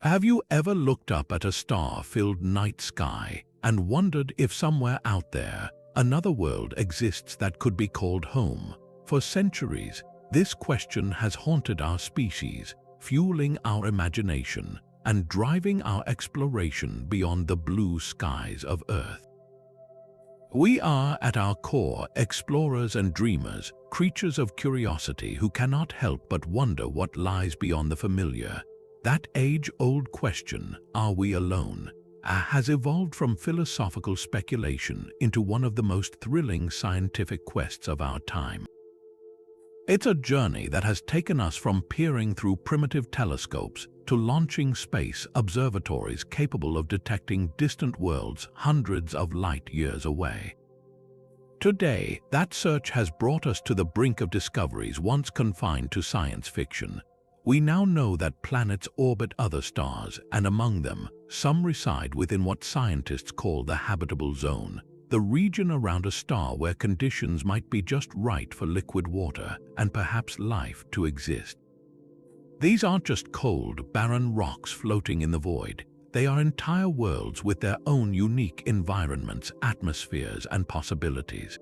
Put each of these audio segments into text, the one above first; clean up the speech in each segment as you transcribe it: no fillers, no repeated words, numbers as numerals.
Have you ever looked up at a star-filled night sky and wondered if somewhere out there another world exists that could be called home? For centuries, this question has haunted our species, fueling our imagination and driving our exploration beyond the blue skies of Earth. We are, at our core, explorers and dreamers, creatures of curiosity who cannot help but wonder what lies beyond the familiar. That age-old question, are we alone, has evolved from philosophical speculation into one of the most thrilling scientific quests of our time. It's a journey that has taken us from peering through primitive telescopes to launching space observatories capable of detecting distant worlds hundreds of light years away. Today, that search has brought us to the brink of discoveries once confined to science fiction. We now know that planets orbit other stars, and among them, some reside within what scientists call the habitable zone, the region around a star where conditions might be just right for liquid water and perhaps life to exist. These aren't just cold, barren rocks floating in the void. They are entire worlds with their own unique environments, atmospheres, and possibilities.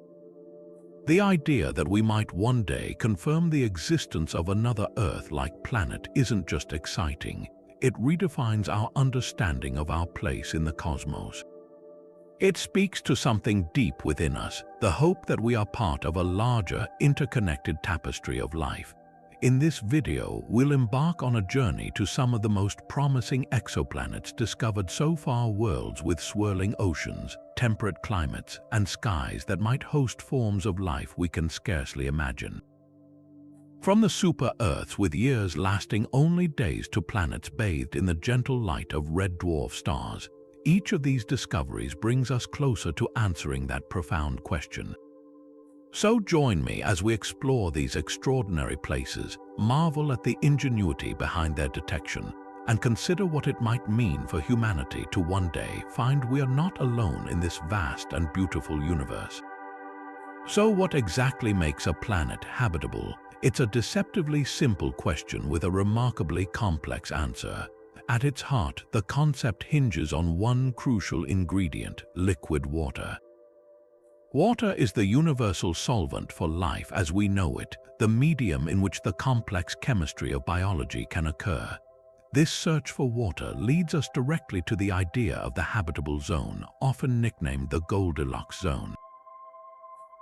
The idea that we might one day confirm the existence of another Earth-like planet isn't just exciting, it redefines our understanding of our place in the cosmos. It speaks to something deep within us, the hope that we are part of a larger, interconnected tapestry of life. In this video, we'll embark on a journey to some of the most promising exoplanets discovered so far, worlds with swirling oceans, temperate climates, and skies that might host forms of life we can scarcely imagine. From the super-Earths with years lasting only days to planets bathed in the gentle light of red dwarf stars, each of these discoveries brings us closer to answering that profound question. So join me as we explore these extraordinary places, marvel at the ingenuity behind their detection, and consider what it might mean for humanity to one day find we are not alone in this vast and beautiful universe. So what exactly makes a planet habitable? It's a deceptively simple question with a remarkably complex answer. At its heart, the concept hinges on one crucial ingredient: liquid water. Water is the universal solvent for life as we know it, the medium in which the complex chemistry of biology can occur. This search for water leads us directly to the idea of the habitable zone, often nicknamed the Goldilocks zone.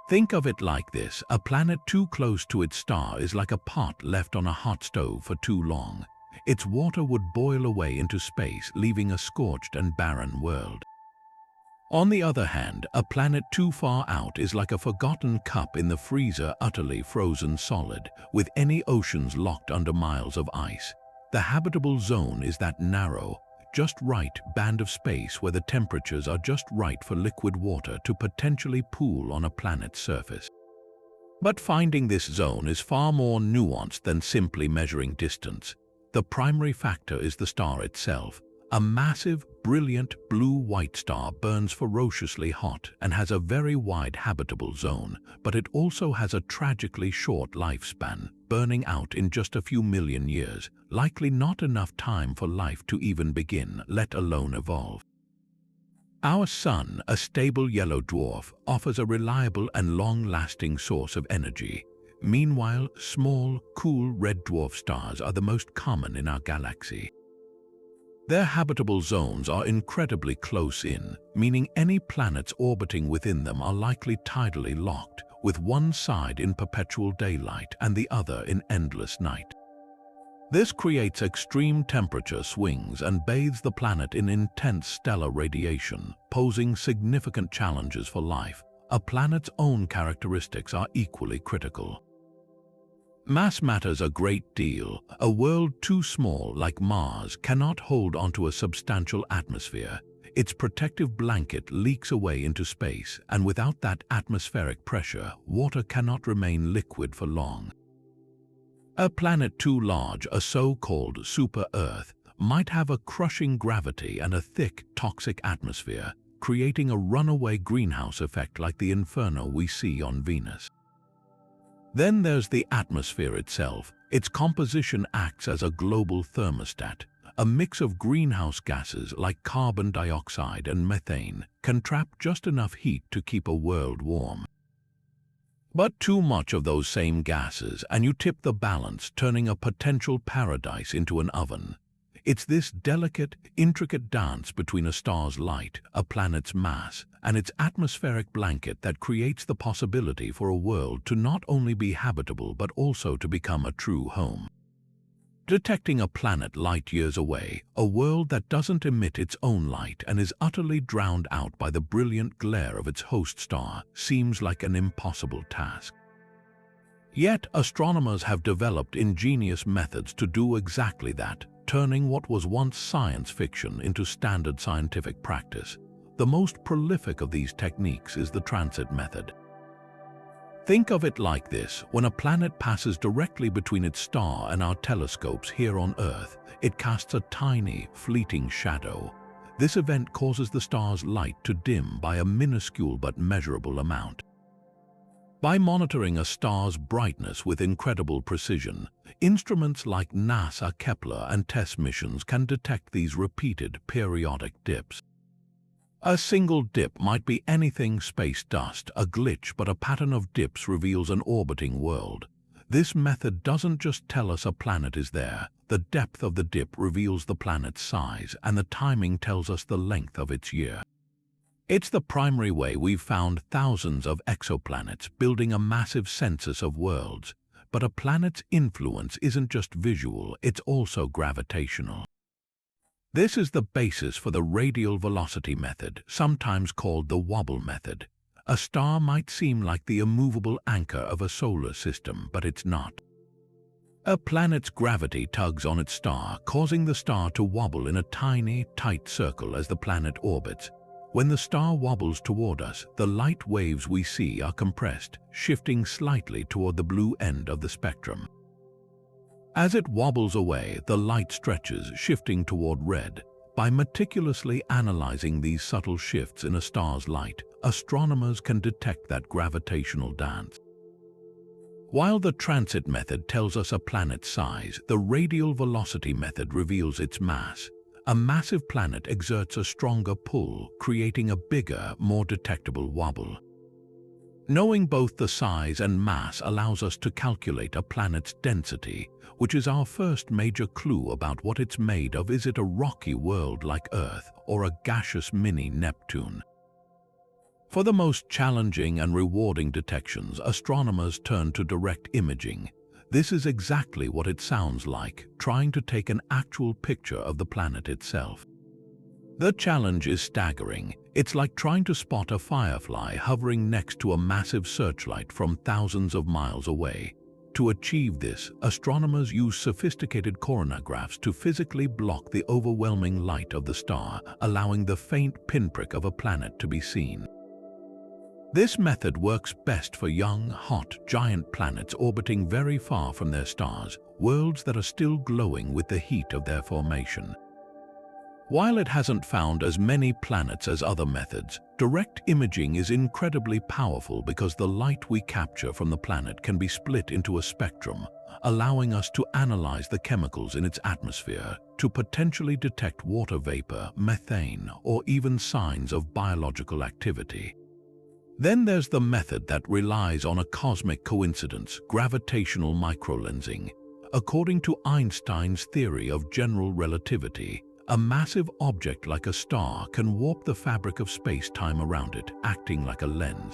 Think of it like this: a planet too close to its star is like a pot left on a hot stove for too long. Its water would boil away into space, leaving a scorched and barren world. On the other hand, a planet too far out is like a forgotten cup in the freezer, utterly frozen solid, with any oceans locked under miles of ice. The habitable zone is that narrow, just right band of space where the temperatures are just right for liquid water to potentially pool on a planet's surface. But finding this zone is far more nuanced than simply measuring distance. The primary factor is the star itself. A massive, brilliant blue-white star burns ferociously hot and has a very wide habitable zone, but it also has a tragically short lifespan, burning out in just a few million years, likely not enough time for life to even begin, let alone evolve. Our Sun, a stable yellow dwarf, offers a reliable and long-lasting source of energy. Meanwhile, small, cool red dwarf stars are the most common in our galaxy. Their habitable zones are incredibly close in, meaning any planets orbiting within them are likely tidally locked, with one side in perpetual daylight and the other in endless night. This creates extreme temperature swings and bathes the planet in intense stellar radiation, posing significant challenges for life. A planet's own characteristics are equally critical. Mass matters a great deal. A world too small, like Mars, cannot hold onto a substantial atmosphere. Its protective blanket leaks away into space, and without that atmospheric pressure, water cannot remain liquid for long. A planet too large, a so-called super-Earth, might have a crushing gravity and a thick, toxic atmosphere, creating a runaway greenhouse effect like the inferno we see on Venus. Then there's the atmosphere itself. Its composition acts as a global thermostat. a mix of greenhouse gases like carbon dioxide and methane, can trap just enough heat to keep a world warm. But too much of those same gases and you tip the balance, turning a potential paradise into an oven. It's this delicate, intricate dance between a star's light, a planet's mass, and its atmospheric blanket that creates the possibility for a world to not only be habitable but also to become a true home. Detecting a planet light years away, a world that doesn't emit its own light and is utterly drowned out by the brilliant glare of its host star, seems like an impossible task. Yet, astronomers have developed ingenious methods to do exactly that, turning what was once science fiction into standard scientific practice. The most prolific of these techniques is the transit method. Think of it like this: when a planet passes directly between its star and our telescopes here on Earth, it casts a tiny, fleeting shadow. This event causes the star's light to dim by a minuscule but measurable amount. By monitoring a star's brightness with incredible precision, instruments like NASA Kepler and TESS missions can detect these repeated periodic dips. A single dip might be anything space dust, a glitch, but a pattern of dips reveals an orbiting world. This method doesn't just tell us a planet is there. The depth of the dip reveals the planet's size, and the timing tells us the length of its year. It's the primary way we've found thousands of exoplanets, building a massive census of worlds. But a planet's influence isn't just visual, it's also gravitational. This is the basis for the radial velocity method, sometimes called the wobble method. A star might seem like the immovable anchor of a solar system, but it's not. A planet's gravity tugs on its star, causing the star to wobble in a tiny, tight circle as the planet orbits. When the star wobbles toward us, the light waves we see are compressed, shifting slightly toward the blue end of the spectrum. As it wobbles away, the light stretches, shifting toward red. By meticulously analyzing these subtle shifts in a star's light, astronomers can detect that gravitational dance. While the transit method tells us a planet's size, the radial velocity method reveals its mass. A massive planet exerts a stronger pull, creating a bigger, more detectable wobble. Knowing both the size and mass allows us to calculate a planet's density, which is our first major clue about what it's made of. Is it a rocky world like Earth or a gaseous mini Neptune? For the most challenging and rewarding detections, astronomers turn to direct imaging. This is exactly what it sounds like, trying to take an actual picture of the planet itself. The challenge is staggering. It's like trying to spot a firefly hovering next to a massive searchlight from thousands of miles away. To achieve this, astronomers use sophisticated coronagraphs to physically block the overwhelming light of the star, allowing the faint pinprick of a planet to be seen. This method works best for young, hot, giant planets orbiting very far from their stars, worlds that are still glowing with the heat of their formation. While it hasn't found as many planets as other methods, direct imaging is incredibly powerful because the light we capture from the planet can be split into a spectrum, allowing us to analyze the chemicals in its atmosphere to potentially detect water vapor, methane, or even signs of biological activity. Then there's the method that relies on a cosmic coincidence, gravitational microlensing. According to Einstein's theory of general relativity, a massive object like a star can warp the fabric of space-time around it, acting like a lens.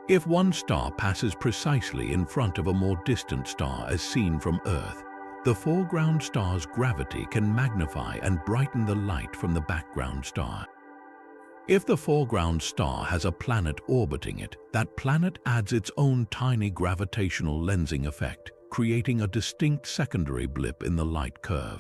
If one star passes precisely in front of a more distant star as seen from Earth, the foreground star's gravity can magnify and brighten the light from the background star. If the foreground star has a planet orbiting it, that planet adds its own tiny gravitational lensing effect, creating a distinct secondary blip in the light curve.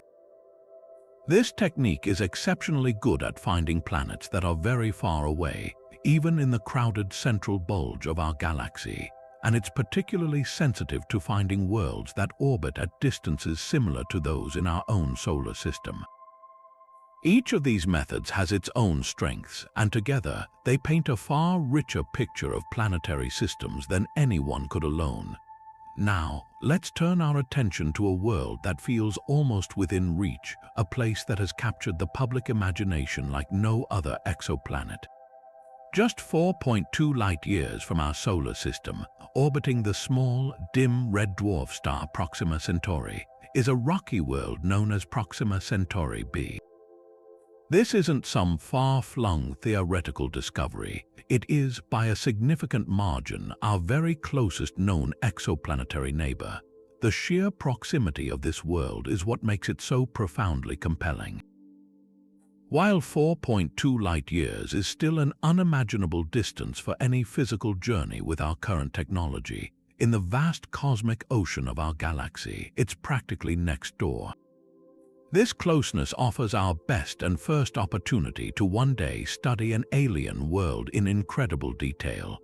This technique is exceptionally good at finding planets that are very far away, even in the crowded central bulge of our galaxy, and it's particularly sensitive to finding worlds that orbit at distances similar to those in our own solar system. Each of these methods has its own strengths, and together they paint a far richer picture of planetary systems than anyone could alone. Now, let's turn our attention to a world that feels almost within reach, a place that has captured the public imagination like no other exoplanet. Just 4.2 light-years from our solar system, orbiting the small, dim red dwarf star Proxima Centauri, is a rocky world known as Proxima Centauri b. This isn't some far-flung theoretical discovery. It is, by a significant margin, our very closest known exoplanetary neighbor. The sheer proximity of this world is what makes it so profoundly compelling. While 4.2 light-years is still an unimaginable distance for any physical journey with our current technology, in the vast cosmic ocean of our galaxy, it's practically next door. This closeness offers our best and first opportunity to one day study an alien world in incredible detail.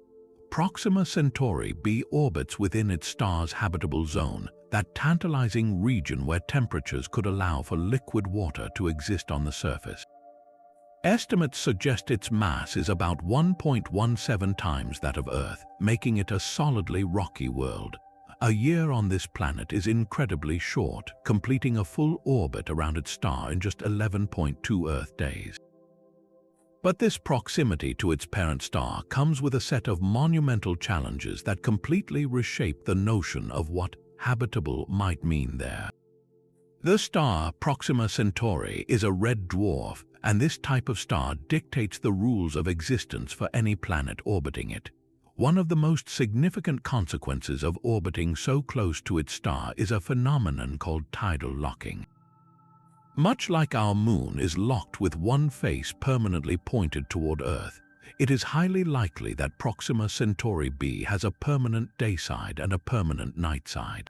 Proxima Centauri b orbits within its star's habitable zone, that tantalizing region where temperatures could allow for liquid water to exist on the surface. Estimates suggest its mass is about 1.17 times that of Earth, making it a solidly rocky world. A year on this planet is incredibly short, completing a full orbit around its star in just 11.2 Earth days. But this proximity to its parent star comes with a set of monumental challenges that completely reshape the notion of what habitable might mean there. The star, Proxima Centauri, is a red dwarf, and this type of star dictates the rules of existence for any planet orbiting it. One of the most significant consequences of orbiting so close to its star is a phenomenon called tidal locking. Much like our moon is locked with one face permanently pointed toward Earth, it is highly likely that Proxima Centauri b has a permanent day side and a permanent night side.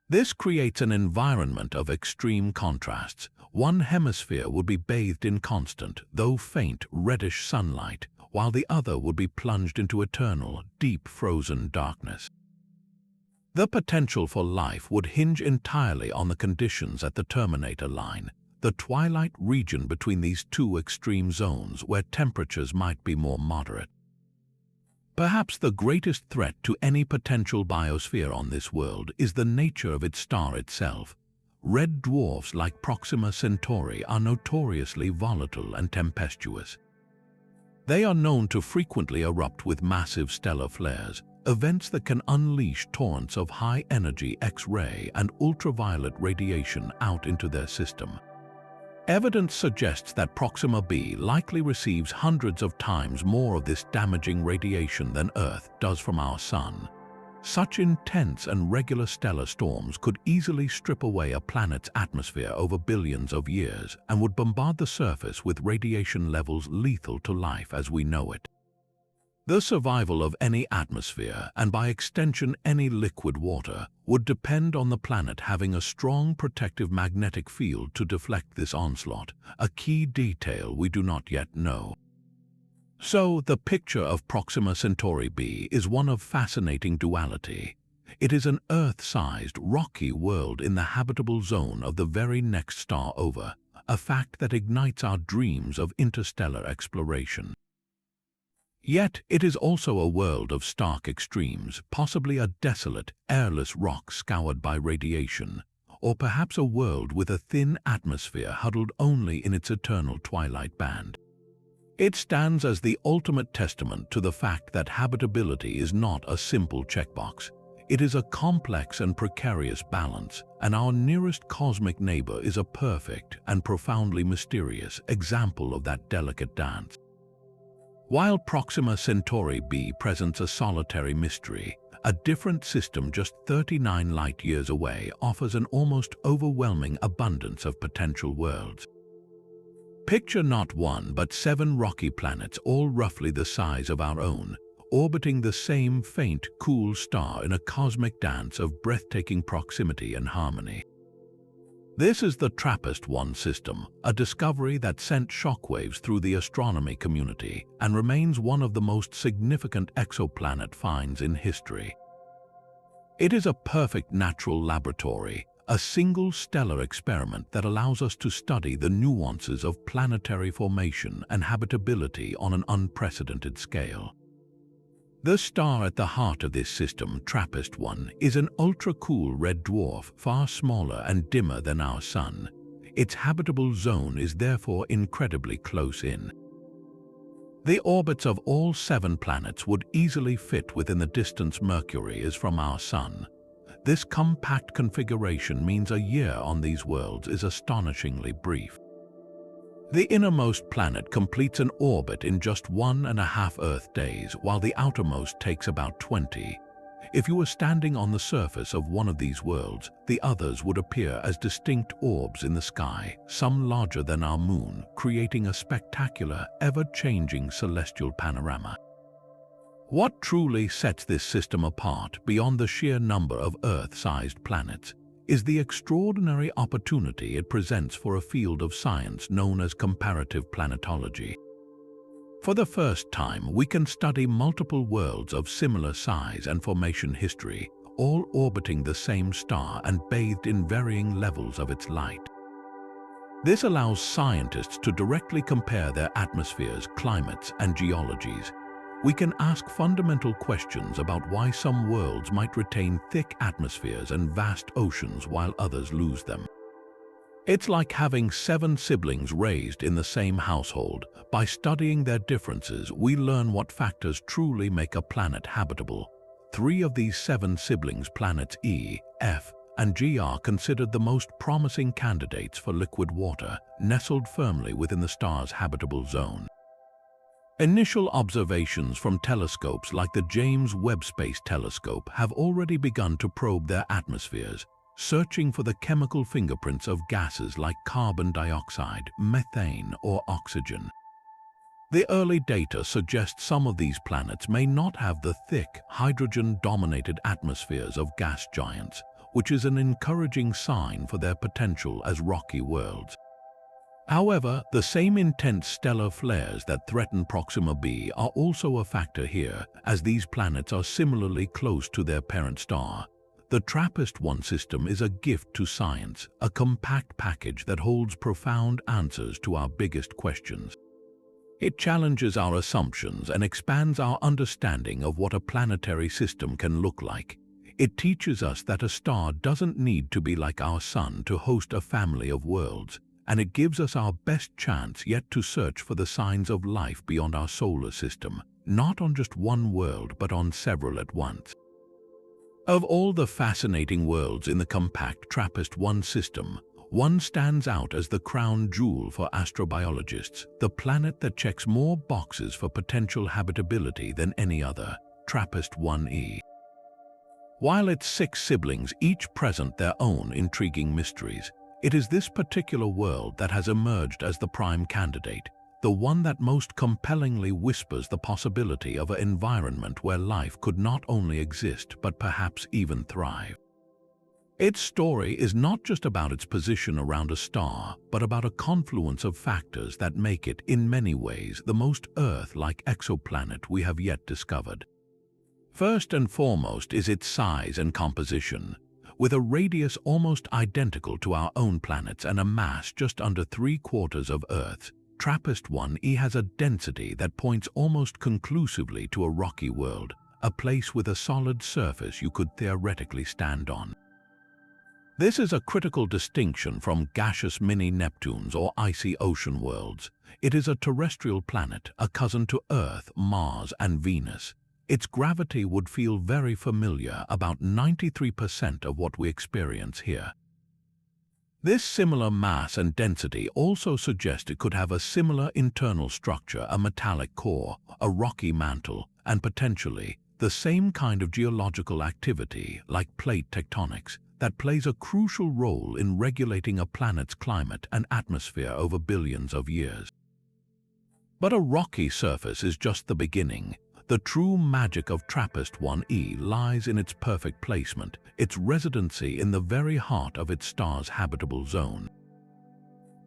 This creates an environment of extreme contrasts. One hemisphere would be bathed in constant, though faint, reddish sunlight, while the other would be plunged into eternal, deep frozen darkness. The potential for life would hinge entirely on the conditions at the terminator line, the twilight region between these two extreme zones where temperatures might be more moderate. Perhaps the greatest threat to any potential biosphere on this world is the nature of its star itself. Red dwarfs like Proxima Centauri are notoriously volatile and tempestuous. They are known to frequently erupt with massive stellar flares, events that can unleash torrents of high-energy X-ray and ultraviolet radiation out into their system. Evidence suggests that Proxima b likely receives hundreds of times more of this damaging radiation than Earth does from our Sun. Such intense and regular stellar storms could easily strip away a planet's atmosphere over billions of years and would bombard the surface with radiation levels lethal to life as we know it. The survival of any atmosphere, and by extension any liquid water, would depend on the planet having a strong protective magnetic field to deflect this onslaught, a key detail we do not yet know. So, the picture of Proxima Centauri b is one of fascinating duality. It is an Earth-sized, rocky world in the habitable zone of the very next star over, a fact that ignites our dreams of interstellar exploration. Yet, it is also a world of stark extremes, possibly a desolate, airless rock scoured by radiation, or perhaps a world with a thin atmosphere huddled only in its eternal twilight band. It stands as the ultimate testament to the fact that habitability is not a simple checkbox. It is a complex and precarious balance, and our nearest cosmic neighbor is a perfect and profoundly mysterious example of that delicate dance. While Proxima Centauri b presents a solitary mystery, a different system just 39 light-years away offers an almost overwhelming abundance of potential worlds. Picture not one but 7 rocky planets, all roughly the size of our own, orbiting the same faint, cool star in a cosmic dance of breathtaking proximity and harmony. This is the TRAPPIST-1 system, a discovery that sent shockwaves through the astronomy community and remains one of the most significant exoplanet finds in history. It is a perfect natural laboratory, a single stellar experiment that allows us to study the nuances of planetary formation and habitability on an unprecedented scale. The star at the heart of this system, TRAPPIST-1, is an ultra-cool red dwarf, far smaller and dimmer than our Sun. Its habitable zone is therefore incredibly close in. The orbits of all 7 planets would easily fit within the distance Mercury is from our Sun. This compact configuration means a year on these worlds is astonishingly brief. The innermost planet completes an orbit in just 1.5 Earth days, while the outermost takes about 20. If you were standing on the surface of one of these worlds, the others would appear as distinct orbs in the sky, some larger than our Moon, creating a spectacular, ever-changing celestial panorama. What truly sets this system apart, beyond the sheer number of Earth-sized planets, is the extraordinary opportunity it presents for a field of science known as comparative planetology. For the first time, we can study multiple worlds of similar size and formation history, all orbiting the same star and bathed in varying levels of its light. This allows scientists to directly compare their atmospheres, climates, and geologies. We can ask fundamental questions about why some worlds might retain thick atmospheres and vast oceans while others lose them. It's like having 7 siblings raised in the same household. By studying their differences, we learn what factors truly make a planet habitable. 3 of these 7 siblings, planets E, F, and G, are considered the most promising candidates for liquid water, nestled firmly within the star's habitable zone. Initial observations from telescopes like the James Webb Space Telescope have already begun to probe their atmospheres, searching for the chemical fingerprints of gases like carbon dioxide, methane, or oxygen. The early data suggest some of these planets may not have the thick, hydrogen-dominated atmospheres of gas giants, which is an encouraging sign for their potential as rocky worlds. However, the same intense stellar flares that threaten Proxima b are also a factor here, as these planets are similarly close to their parent star. The TRAPPIST-1 system is a gift to science, a compact package that holds profound answers to our biggest questions. It challenges our assumptions and expands our understanding of what a planetary system can look like. It teaches us that a star doesn't need to be like our Sun to host a family of worlds, and it gives us our best chance yet to search for the signs of life beyond our solar system, not on just one world but on several at once. Of all the fascinating worlds in the compact TRAPPIST-1 system, one stands out as the crown jewel for astrobiologists, the planet that checks more boxes for potential habitability than any other, TRAPPIST-1e. While its 6 siblings each present their own intriguing mysteries, it is this particular world that has emerged as the prime candidate, the one that most compellingly whispers the possibility of an environment where life could not only exist but perhaps even thrive. Its story is not just about its position around a star, but about a confluence of factors that make it, in many ways, the most Earth-like exoplanet we have yet discovered. First and foremost is its size and composition. With a radius almost identical to our own planet's and a mass just under 3/4 of Earth's, TRAPPIST-1e has a density that points almost conclusively to a rocky world, a place with a solid surface you could theoretically stand on. This is a critical distinction from gaseous mini-Neptunes or icy ocean worlds. It is a terrestrial planet, a cousin to Earth, Mars, and Venus. Its gravity would feel very familiar, about 93% of what we experience here. This similar mass and density also suggests it could have a similar internal structure, a metallic core, a rocky mantle, and potentially the same kind of geological activity, like plate tectonics, that plays a crucial role in regulating a planet's climate and atmosphere over billions of years. But a rocky surface is just the beginning. The true magic of TRAPPIST-1e lies in its perfect placement, its residency in the very heart of its star's habitable zone.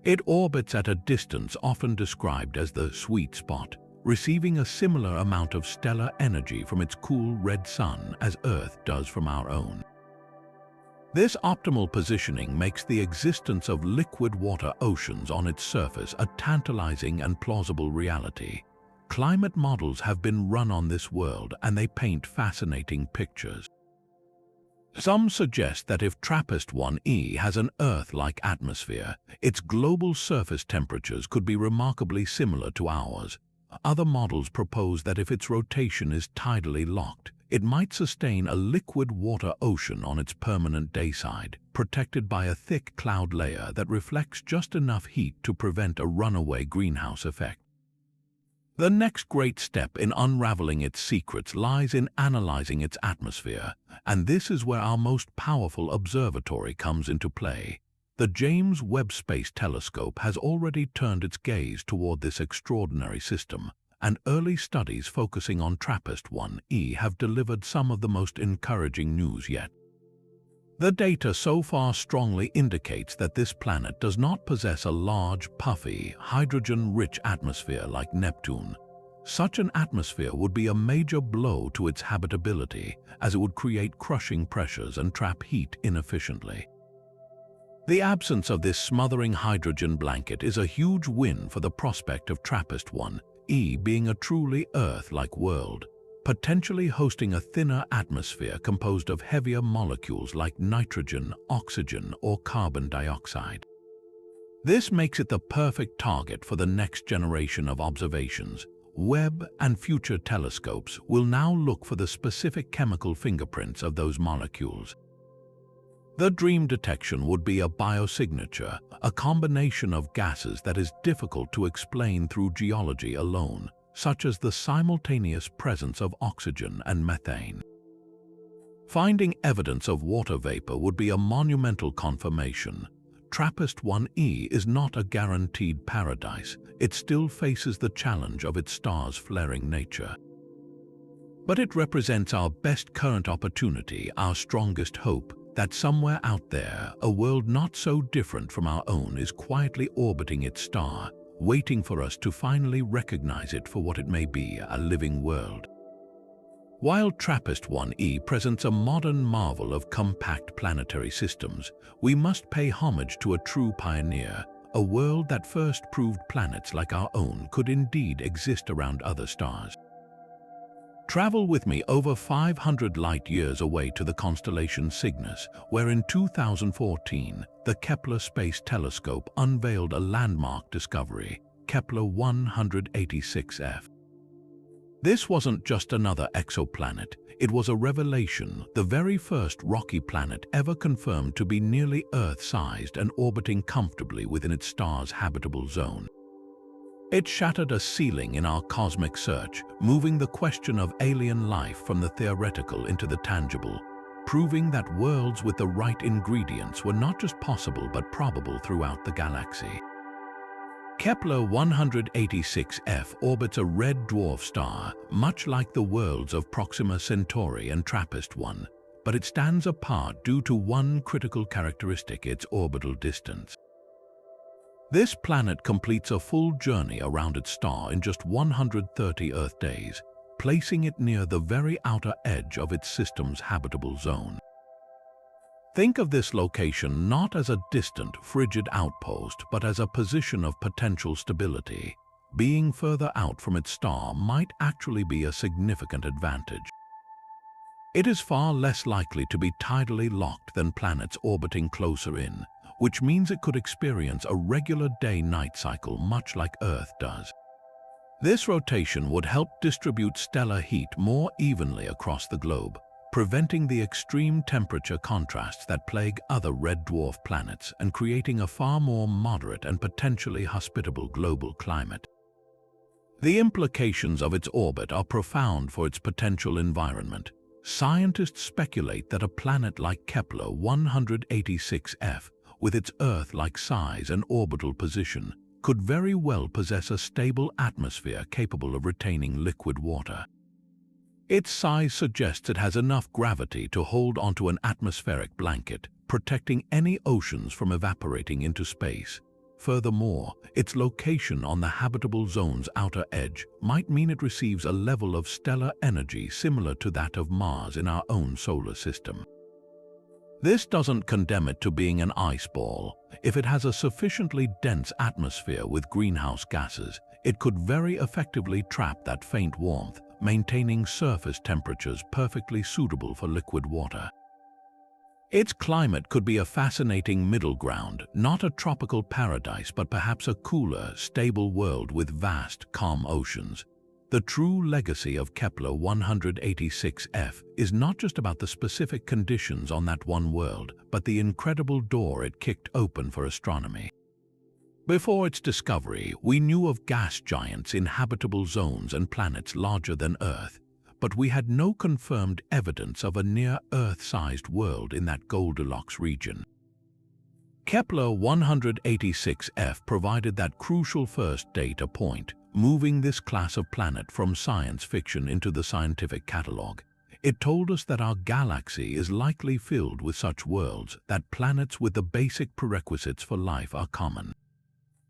It orbits at a distance often described as the sweet spot, receiving a similar amount of stellar energy from its cool red sun as Earth does from our own. This optimal positioning makes the existence of liquid water oceans on its surface a tantalizing and plausible reality. climate models have been run on this world and they paint fascinating pictures. Some suggest that if TRAPPIST-1e has an Earth-like atmosphere, its global surface temperatures could be remarkably similar to ours. Other models propose that if its rotation is tidally locked, it might sustain a liquid water ocean on its permanent dayside, protected by a thick cloud layer that reflects just enough heat to prevent a runaway greenhouse effect. The next great step in unraveling its secrets lies in analyzing its atmosphere, and this is where our most powerful observatory comes into play. The James Webb Space Telescope has already turned its gaze toward this extraordinary system, and early studies focusing on TRAPPIST-1e have delivered some of the most encouraging news yet. The data so far strongly indicates that this planet does not possess a large, puffy, hydrogen-rich atmosphere like Neptune. Such an atmosphere would be a major blow to its habitability, as it would create crushing pressures and trap heat inefficiently. The absence of this smothering hydrogen blanket is a huge win for the prospect of TRAPPIST-1e being a truly Earth-like world, potentially hosting a thinner atmosphere composed of heavier molecules like nitrogen, oxygen, or carbon dioxide. This makes it the perfect target for the next generation of observations. Webb and future telescopes will now look for the specific chemical fingerprints of those molecules. The dream detection would be a biosignature, a combination of gases that is difficult to explain through geology alone, such as the simultaneous presence of oxygen and methane. Finding evidence of water vapor would be a monumental confirmation. TRAPPIST-1e is not a guaranteed paradise. It still faces the challenge of its star's flaring nature. But it represents our best current opportunity, our strongest hope, that somewhere out there, a world not so different from our own is quietly orbiting its star, waiting for us to finally recognize it for what it may be, a living world. While TRAPPIST-1e presents a modern marvel of compact planetary systems, we must pay homage to a true pioneer, a world that first proved planets like our own could indeed exist around other stars. Travel with me over 500 light-years away to the constellation Cygnus, where in 2014, the Kepler Space Telescope unveiled a landmark discovery, Kepler 186f. This wasn't just another exoplanet, it was a revelation, the very first rocky planet ever confirmed to be nearly Earth-sized and orbiting comfortably within its star's habitable zone. It shattered a ceiling in our cosmic search, moving the question of alien life from the theoretical into the tangible, proving that worlds with the right ingredients were not just possible but probable throughout the galaxy. Kepler 186f orbits a red dwarf star, much like the worlds of Proxima Centauri and TRAPPIST-1, but it stands apart due to one critical characteristic: its orbital distance. This planet completes a full journey around its star in just 130 Earth days, placing it near the very outer edge of its system's habitable zone. Think of this location not as a distant, frigid outpost, but as a position of potential stability. Being further out from its star might actually be a significant advantage. It is far less likely to be tidally locked than planets orbiting closer in, which means it could experience a regular day-night cycle much like Earth does. This rotation would help distribute stellar heat more evenly across the globe, preventing the extreme temperature contrasts that plague other red dwarf planets and creating a far more moderate and potentially hospitable global climate. The implications of its orbit are profound for its potential environment. Scientists speculate that a planet like Kepler 186f, with its Earth-like size and orbital position, could very well possess a stable atmosphere capable of retaining liquid water. Its size suggests it has enough gravity to hold onto an atmospheric blanket, protecting any oceans from evaporating into space. Furthermore, its location on the habitable zone's outer edge might mean it receives a level of stellar energy similar to that of Mars in our own solar system. This doesn't condemn it to being an ice ball. If it has a sufficiently dense atmosphere with greenhouse gases, it could very effectively trap that faint warmth, maintaining surface temperatures perfectly suitable for liquid water. Its climate could be a fascinating middle ground, not a tropical paradise, but perhaps a cooler, stable world with vast, calm oceans. The true legacy of Kepler 186f is not just about the specific conditions on that one world, but the incredible door it kicked open for astronomy. Before its discovery, we knew of gas giants in habitable zones and planets larger than Earth, but we had no confirmed evidence of a near-Earth-sized world in that Goldilocks region. Kepler 186f provided that crucial first data point, moving this class of planet from science fiction into the scientific catalog. It told us that our galaxy is likely filled with such worlds, that planets with the basic prerequisites for life are common.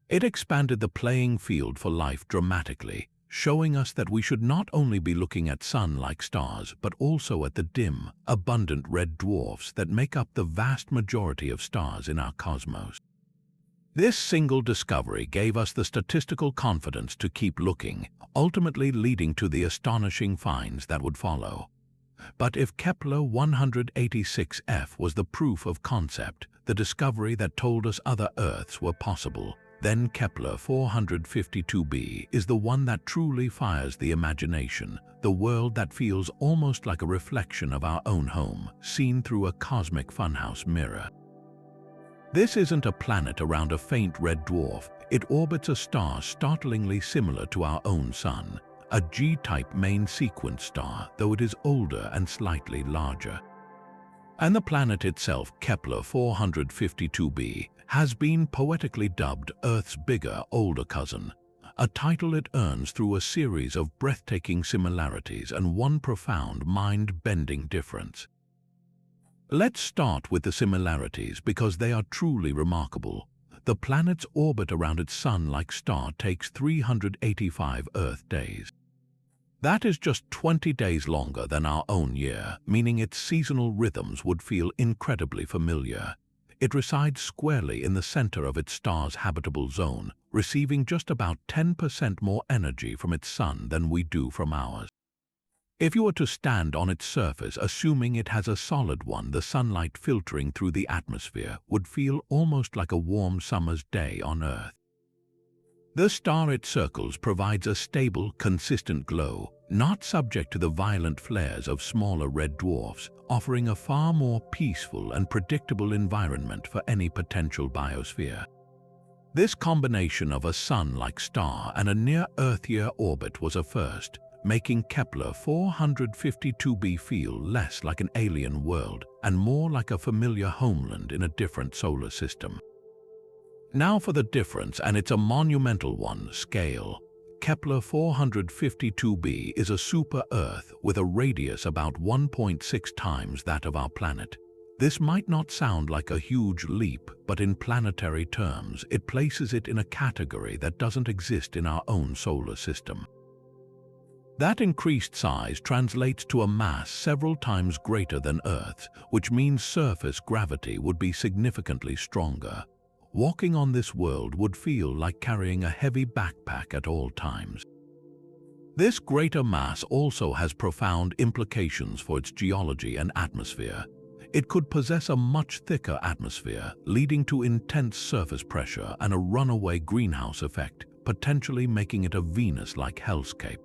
It expanded the playing field for life dramatically, showing us that we should not only be looking at sun-like stars, but also at the dim, abundant red dwarfs that make up the vast majority of stars in our cosmos. This single discovery gave us the statistical confidence to keep looking, ultimately leading to the astonishing finds that would follow. But if Kepler 186f was the proof of concept, the discovery that told us other Earths were possible, then Kepler 452b is the one that truly fires the imagination, the world that feels almost like a reflection of our own home, seen through a cosmic funhouse mirror. This isn't a planet around a faint red dwarf. It orbits a star startlingly similar to our own Sun, a G-type main sequence star, though it is older and slightly larger. And the planet itself, Kepler 452b, has been poetically dubbed Earth's bigger, older cousin, a title it earns through a series of breathtaking similarities and one profound, mind-bending difference. Let's start with the similarities because they are truly remarkable. The planet's orbit around its sun-like star takes 385 Earth days. That is just 20 days longer than our own year, meaning its seasonal rhythms would feel incredibly familiar. It resides squarely in the center of its star's habitable zone, receiving just about 10% more energy from its sun than we do from ours. If you were to stand on its surface, assuming it has a solid one, the sunlight filtering through the atmosphere would feel almost like a warm summer's day on Earth. The star it circles provides a stable, consistent glow, not subject to the violent flares of smaller red dwarfs, offering a far more peaceful and predictable environment for any potential biosphere. This combination of a sun-like star and a near-Earth-year orbit was a first, making Kepler 452b feel less like an alien world and more like a familiar homeland in a different solar system. Now for the difference, and it's a monumental one: scale. Kepler 452b is a super-Earth with a radius about 1.6 times that of our planet. This might not sound like a huge leap, but in planetary terms, it places it in a category that doesn't exist in our own solar system. That increased size translates to a mass several times greater than Earth's, which means surface gravity would be significantly stronger. Walking on this world would feel like carrying a heavy backpack at all times. This greater mass also has profound implications for its geology and atmosphere. It could possess a much thicker atmosphere, leading to intense surface pressure and a runaway greenhouse effect, potentially making it a Venus-like hellscape.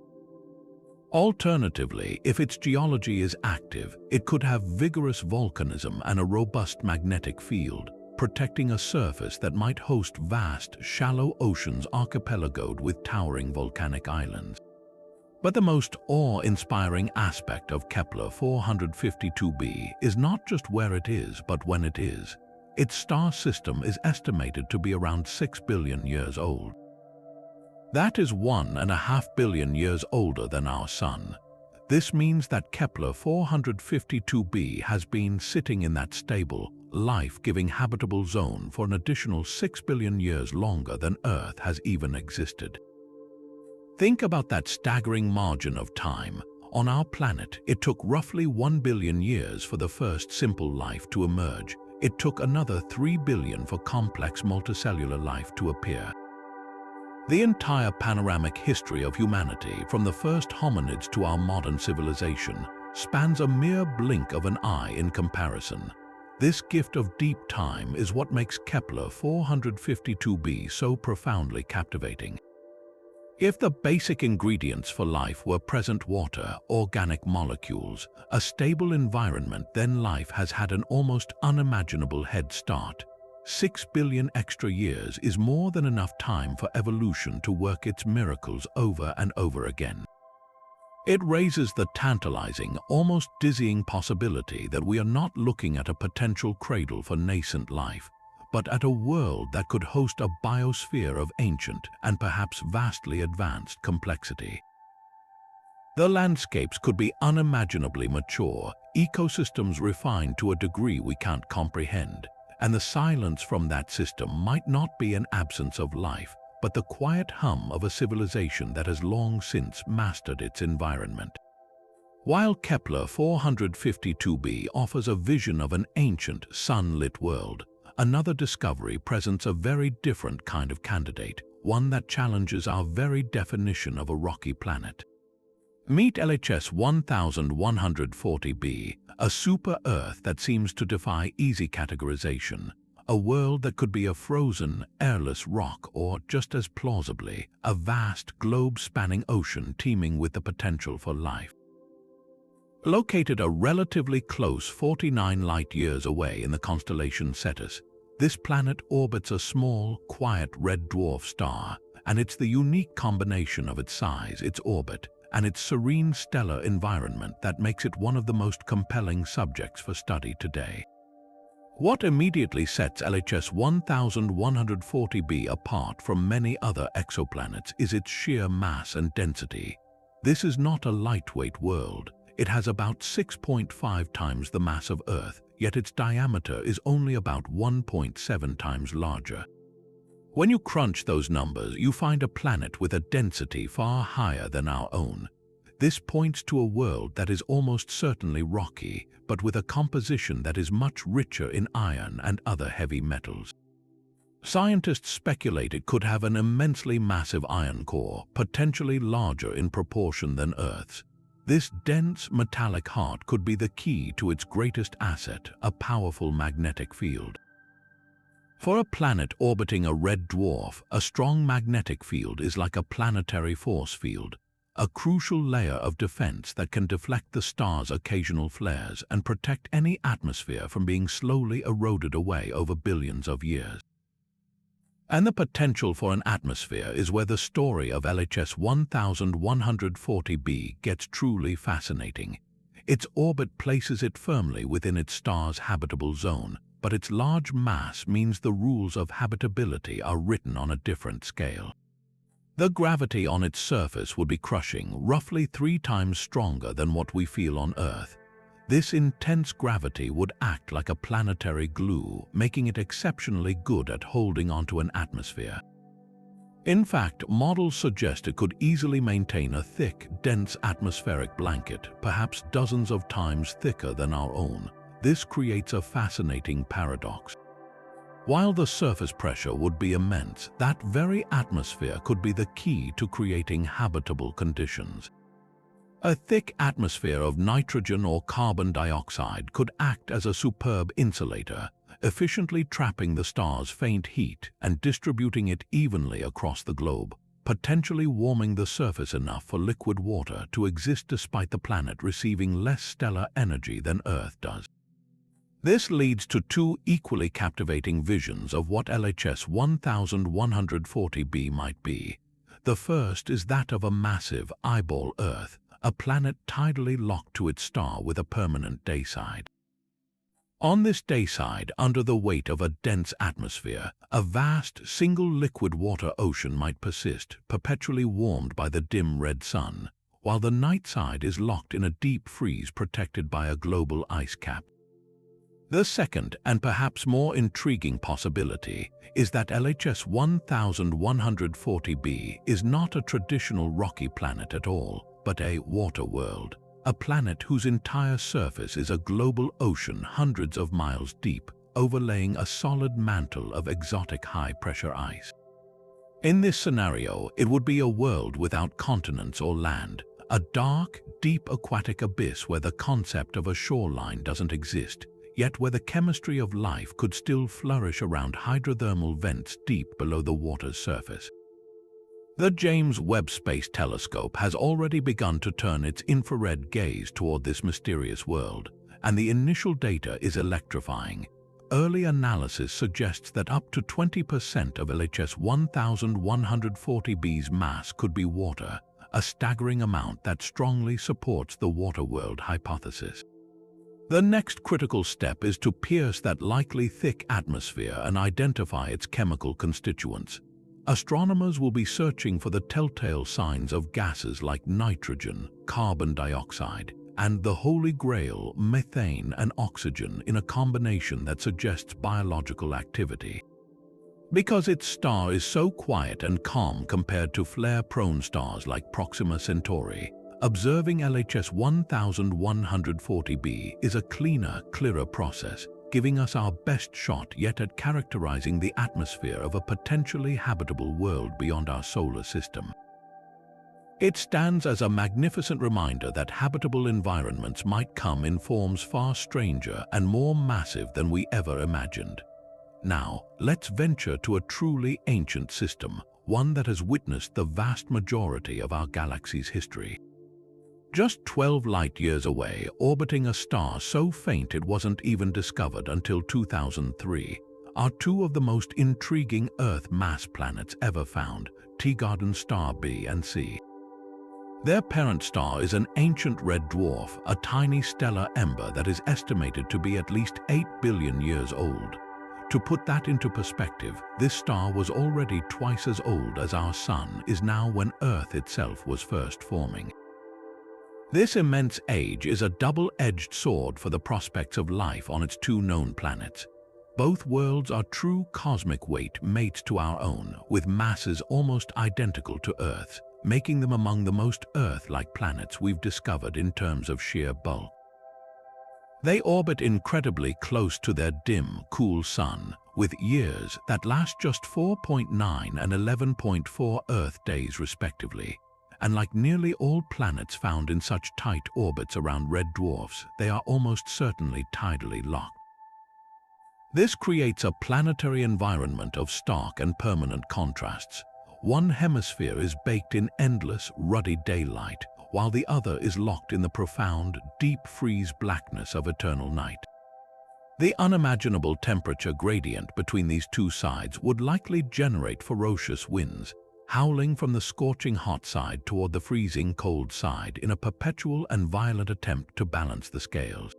Alternatively, if its geology is active, it could have vigorous volcanism and a robust magnetic field, protecting a surface that might host vast, shallow oceans archipelagoed with towering volcanic islands. But the most awe-inspiring aspect of Kepler 452b is not just where it is, but when it is. Its star system is estimated to be around 6 billion years old. That is 1.5 billion years older than our Sun. This means that Kepler 452b has been sitting in that stable, life-giving habitable zone for an additional 6 billion years longer than Earth has even existed. Think about that staggering margin of time. On our planet, it took roughly 1 billion years for the first simple life to emerge. It took another 3 billion for complex multicellular life to appear. The entire panoramic history of humanity, from the first hominids to our modern civilization, spans a mere blink of an eye in comparison. This gift of deep time is what makes Kepler 452b so profoundly captivating. If the basic ingredients for life were present water, organic molecules, a stable environment, then life has had an almost unimaginable head start. 6 billion extra years is more than enough time for evolution to work its miracles over and over again. It raises the tantalizing, almost dizzying possibility that we are not looking at a potential cradle for nascent life, but at a world that could host a biosphere of ancient and perhaps vastly advanced complexity. The landscapes could be unimaginably mature, ecosystems refined to a degree we can't comprehend, and the silence from that system might not be an absence of life, but the quiet hum of a civilization that has long since mastered its environment. While Kepler 452b offers a vision of an ancient, sun-lit world, another discovery presents a very different kind of candidate, one that challenges our very definition of a rocky planet. Meet LHS 1140b, a super-Earth that seems to defy easy categorization, a world that could be a frozen, airless rock or, just as plausibly, a vast, globe-spanning ocean teeming with the potential for life. Located a relatively close 49 light-years away in the constellation Cetus, this planet orbits a small, quiet red dwarf star, and it's the unique combination of its size, its orbit, and its serene stellar environment that makes it one of the most compelling subjects for study today. What immediately sets LHS 1140b apart from many other exoplanets is its sheer mass and density. This is not a lightweight world. It has about 6.5 times the mass of Earth, yet its diameter is only about 1.7 times larger. When you crunch those numbers, you find a planet with a density far higher than our own. This points to a world that is almost certainly rocky, but with a composition that is much richer in iron and other heavy metals. Scientists speculate it could have an immensely massive iron core, potentially larger in proportion than Earth's. This dense, metallic heart could be the key to its greatest asset, a powerful magnetic field. For a planet orbiting a red dwarf, a strong magnetic field is like a planetary force field, a crucial layer of defense that can deflect the star's occasional flares and protect any atmosphere from being slowly eroded away over billions of years. And the potential for an atmosphere is where the story of LHS 1140b gets truly fascinating. Its orbit places it firmly within its star's habitable zone, but its large mass means the rules of habitability are written on a different scale. The gravity on its surface would be crushing, roughly 3 times stronger than what we feel on Earth. This intense gravity would act like a planetary glue, making it exceptionally good at holding onto an atmosphere. In fact, models suggest it could easily maintain a thick, dense atmospheric blanket, perhaps dozens of times thicker than our own. This creates a fascinating paradox. While the surface pressure would be immense, that very atmosphere could be the key to creating habitable conditions. A thick atmosphere of nitrogen or carbon dioxide could act as a superb insulator, efficiently trapping the star's faint heat and distributing it evenly across the globe, potentially warming the surface enough for liquid water to exist despite the planet receiving less stellar energy than Earth does. This leads to 2 equally captivating visions of what LHS 1140b might be. The first is that of a massive eyeball Earth, a planet tidally locked to its star with a permanent dayside. On this dayside, under the weight of a dense atmosphere, a vast, single liquid water ocean might persist, perpetually warmed by the dim red sun, while the night side is locked in a deep freeze protected by a global ice cap. The second, and perhaps more intriguing possibility, is that LHS 1140b is not a traditional rocky planet at all, but a water world, a planet whose entire surface is a global ocean hundreds of miles deep, overlaying a solid mantle of exotic high-pressure ice. In this scenario, it would be a world without continents or land, a dark, deep aquatic abyss where the concept of a shoreline doesn't exist, yet where the chemistry of life could still flourish around hydrothermal vents deep below the water's surface. The James Webb Space Telescope has already begun to turn its infrared gaze toward this mysterious world, and the initial data is electrifying. Early analysis suggests that up to 20% of LHS 1140b's mass could be water, a staggering amount that strongly supports the water world hypothesis. The next critical step is to pierce that likely thick atmosphere and identify its chemical constituents. Astronomers will be searching for the telltale signs of gases like nitrogen, carbon dioxide, and the holy grail, methane and oxygen, in a combination that suggests biological activity. Because its star is so quiet and calm compared to flare-prone stars like Proxima Centauri, observing LHS 1140b is a cleaner, clearer process, giving us our best shot yet at characterizing the atmosphere of a potentially habitable world beyond our solar system. It stands as a magnificent reminder that habitable environments might come in forms far stranger and more massive than we ever imagined. Now, let's venture to a truly ancient system, one that has witnessed the vast majority of our galaxy's history. Just 12 light-years away, orbiting a star so faint it wasn't even discovered until 2003, are two of the most intriguing Earth mass planets ever found, Teegarden Star B and C. Their parent star is an ancient red dwarf, a tiny stellar ember that is estimated to be at least 8 billion years old. To put that into perspective, this star was already twice as old as our Sun is now when Earth itself was first forming. This immense age is a double-edged sword for the prospects of life on its two known planets. Both worlds are true cosmic weight mates to our own, with masses almost identical to Earth's, making them among the most Earth-like planets we've discovered in terms of sheer bulk. They orbit incredibly close to their dim, cool Sun, with years that last just 4.9 and 11.4 Earth days respectively. And like nearly all planets found in such tight orbits around red dwarfs, they are almost certainly tidally locked. This creates a planetary environment of stark and permanent contrasts. One hemisphere is baked in endless, ruddy daylight, while the other is locked in the profound, deep freeze blackness of eternal night. The unimaginable temperature gradient between these two sides would likely generate ferocious winds, howling from the scorching hot side toward the freezing cold side in a perpetual and violent attempt to balance the scales.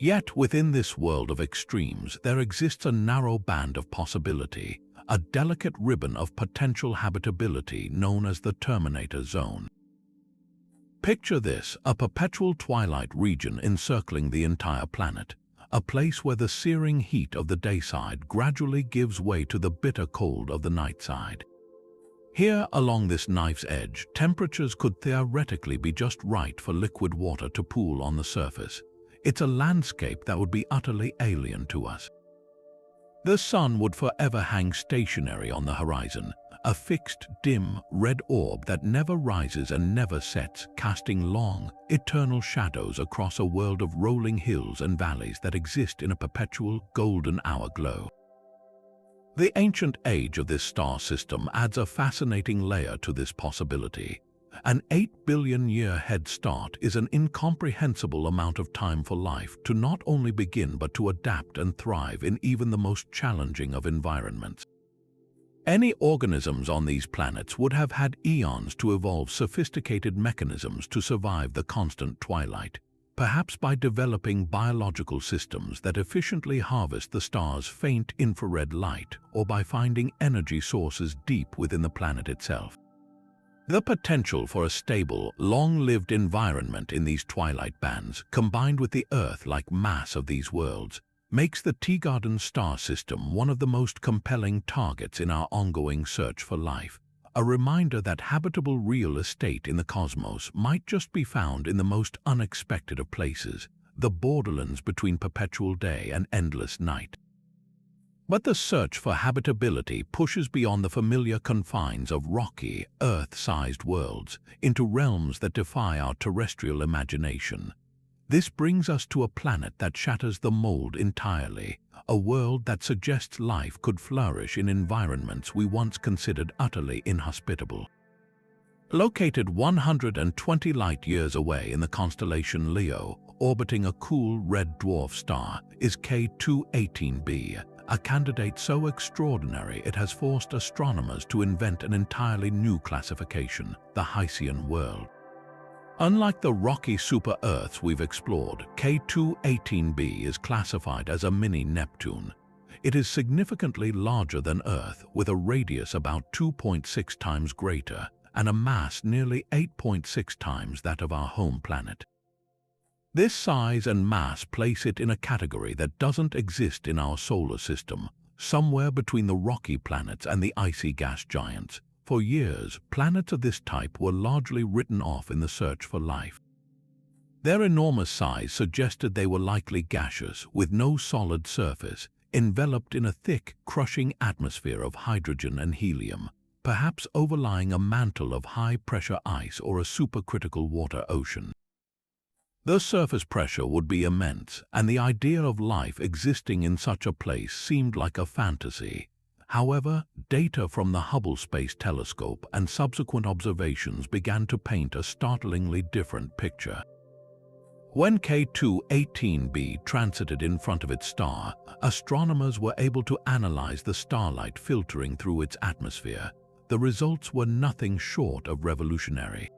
Yet within this world of extremes, there exists a narrow band of possibility, a delicate ribbon of potential habitability known as the Terminator Zone. Picture this, a perpetual twilight region encircling the entire planet, a place where the searing heat of the day side gradually gives way to the bitter cold of the night side. Here, along this knife's edge, temperatures could theoretically be just right for liquid water to pool on the surface. It's a landscape that would be utterly alien to us. The Sun would forever hang stationary on the horizon, a fixed, dim, red orb that never rises and never sets, casting long, eternal shadows across a world of rolling hills and valleys that exist in a perpetual golden hour glow. The ancient age of this star system adds a fascinating layer to this possibility. An 8 billion year head start is an incomprehensible amount of time for life to not only begin but to adapt and thrive in even the most challenging of environments. Any organisms on these planets would have had eons to evolve sophisticated mechanisms to survive the constant twilight, perhaps by developing biological systems that efficiently harvest the star's faint infrared light or by finding energy sources deep within the planet itself. The potential for a stable, long-lived environment in these twilight bands, combined with the Earth-like mass of these worlds, makes the Teegarden star system one of the most compelling targets in our ongoing search for life, a reminder that habitable real estate in the cosmos might just be found in the most unexpected of places, the borderlands between perpetual day and endless night. But the search for habitability pushes beyond the familiar confines of rocky, Earth-sized worlds into realms that defy our terrestrial imagination. This brings us to a planet that shatters the mold entirely, a world that suggests life could flourish in environments we once considered utterly inhospitable. Located 120 light-years away in the constellation Leo, orbiting a cool red dwarf star, is K2-18b, a candidate so extraordinary it has forced astronomers to invent an entirely new classification, the Haitian world. Unlike the rocky super-Earths we've explored, K2-18b is classified as a mini-Neptune. It is significantly larger than Earth, with a radius about 2.6 times greater and a mass nearly 8.6 times that of our home planet. This size and mass place it in a category that doesn't exist in our solar system, somewhere between the rocky planets and the icy gas giants. For years, planets of this type were largely written off in the search for life. Their enormous size suggested they were likely gaseous, with no solid surface, enveloped in a thick, crushing atmosphere of hydrogen and helium, perhaps overlying a mantle of high-pressure ice or a supercritical water ocean. The surface pressure would be immense, and the idea of life existing in such a place seemed like a fantasy. However, data from the Hubble Space Telescope and subsequent observations began to paint a startlingly different picture. When K2-18b transited in front of its star, astronomers were able to analyze the starlight filtering through its atmosphere. The results were nothing short of revolutionary.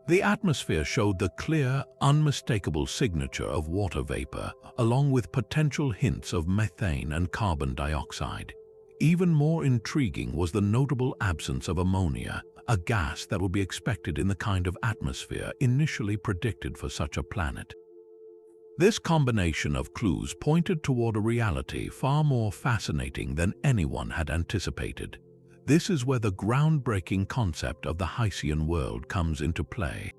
The atmosphere showed the clear, unmistakable signature of water vapor, along with potential hints of methane and carbon dioxide. Even more intriguing was the notable absence of ammonia, a gas that would be expected in the kind of atmosphere initially predicted for such a planet. This combination of clues pointed toward a reality far more fascinating than anyone had anticipated. This is where the groundbreaking concept of the Haitian world comes into play.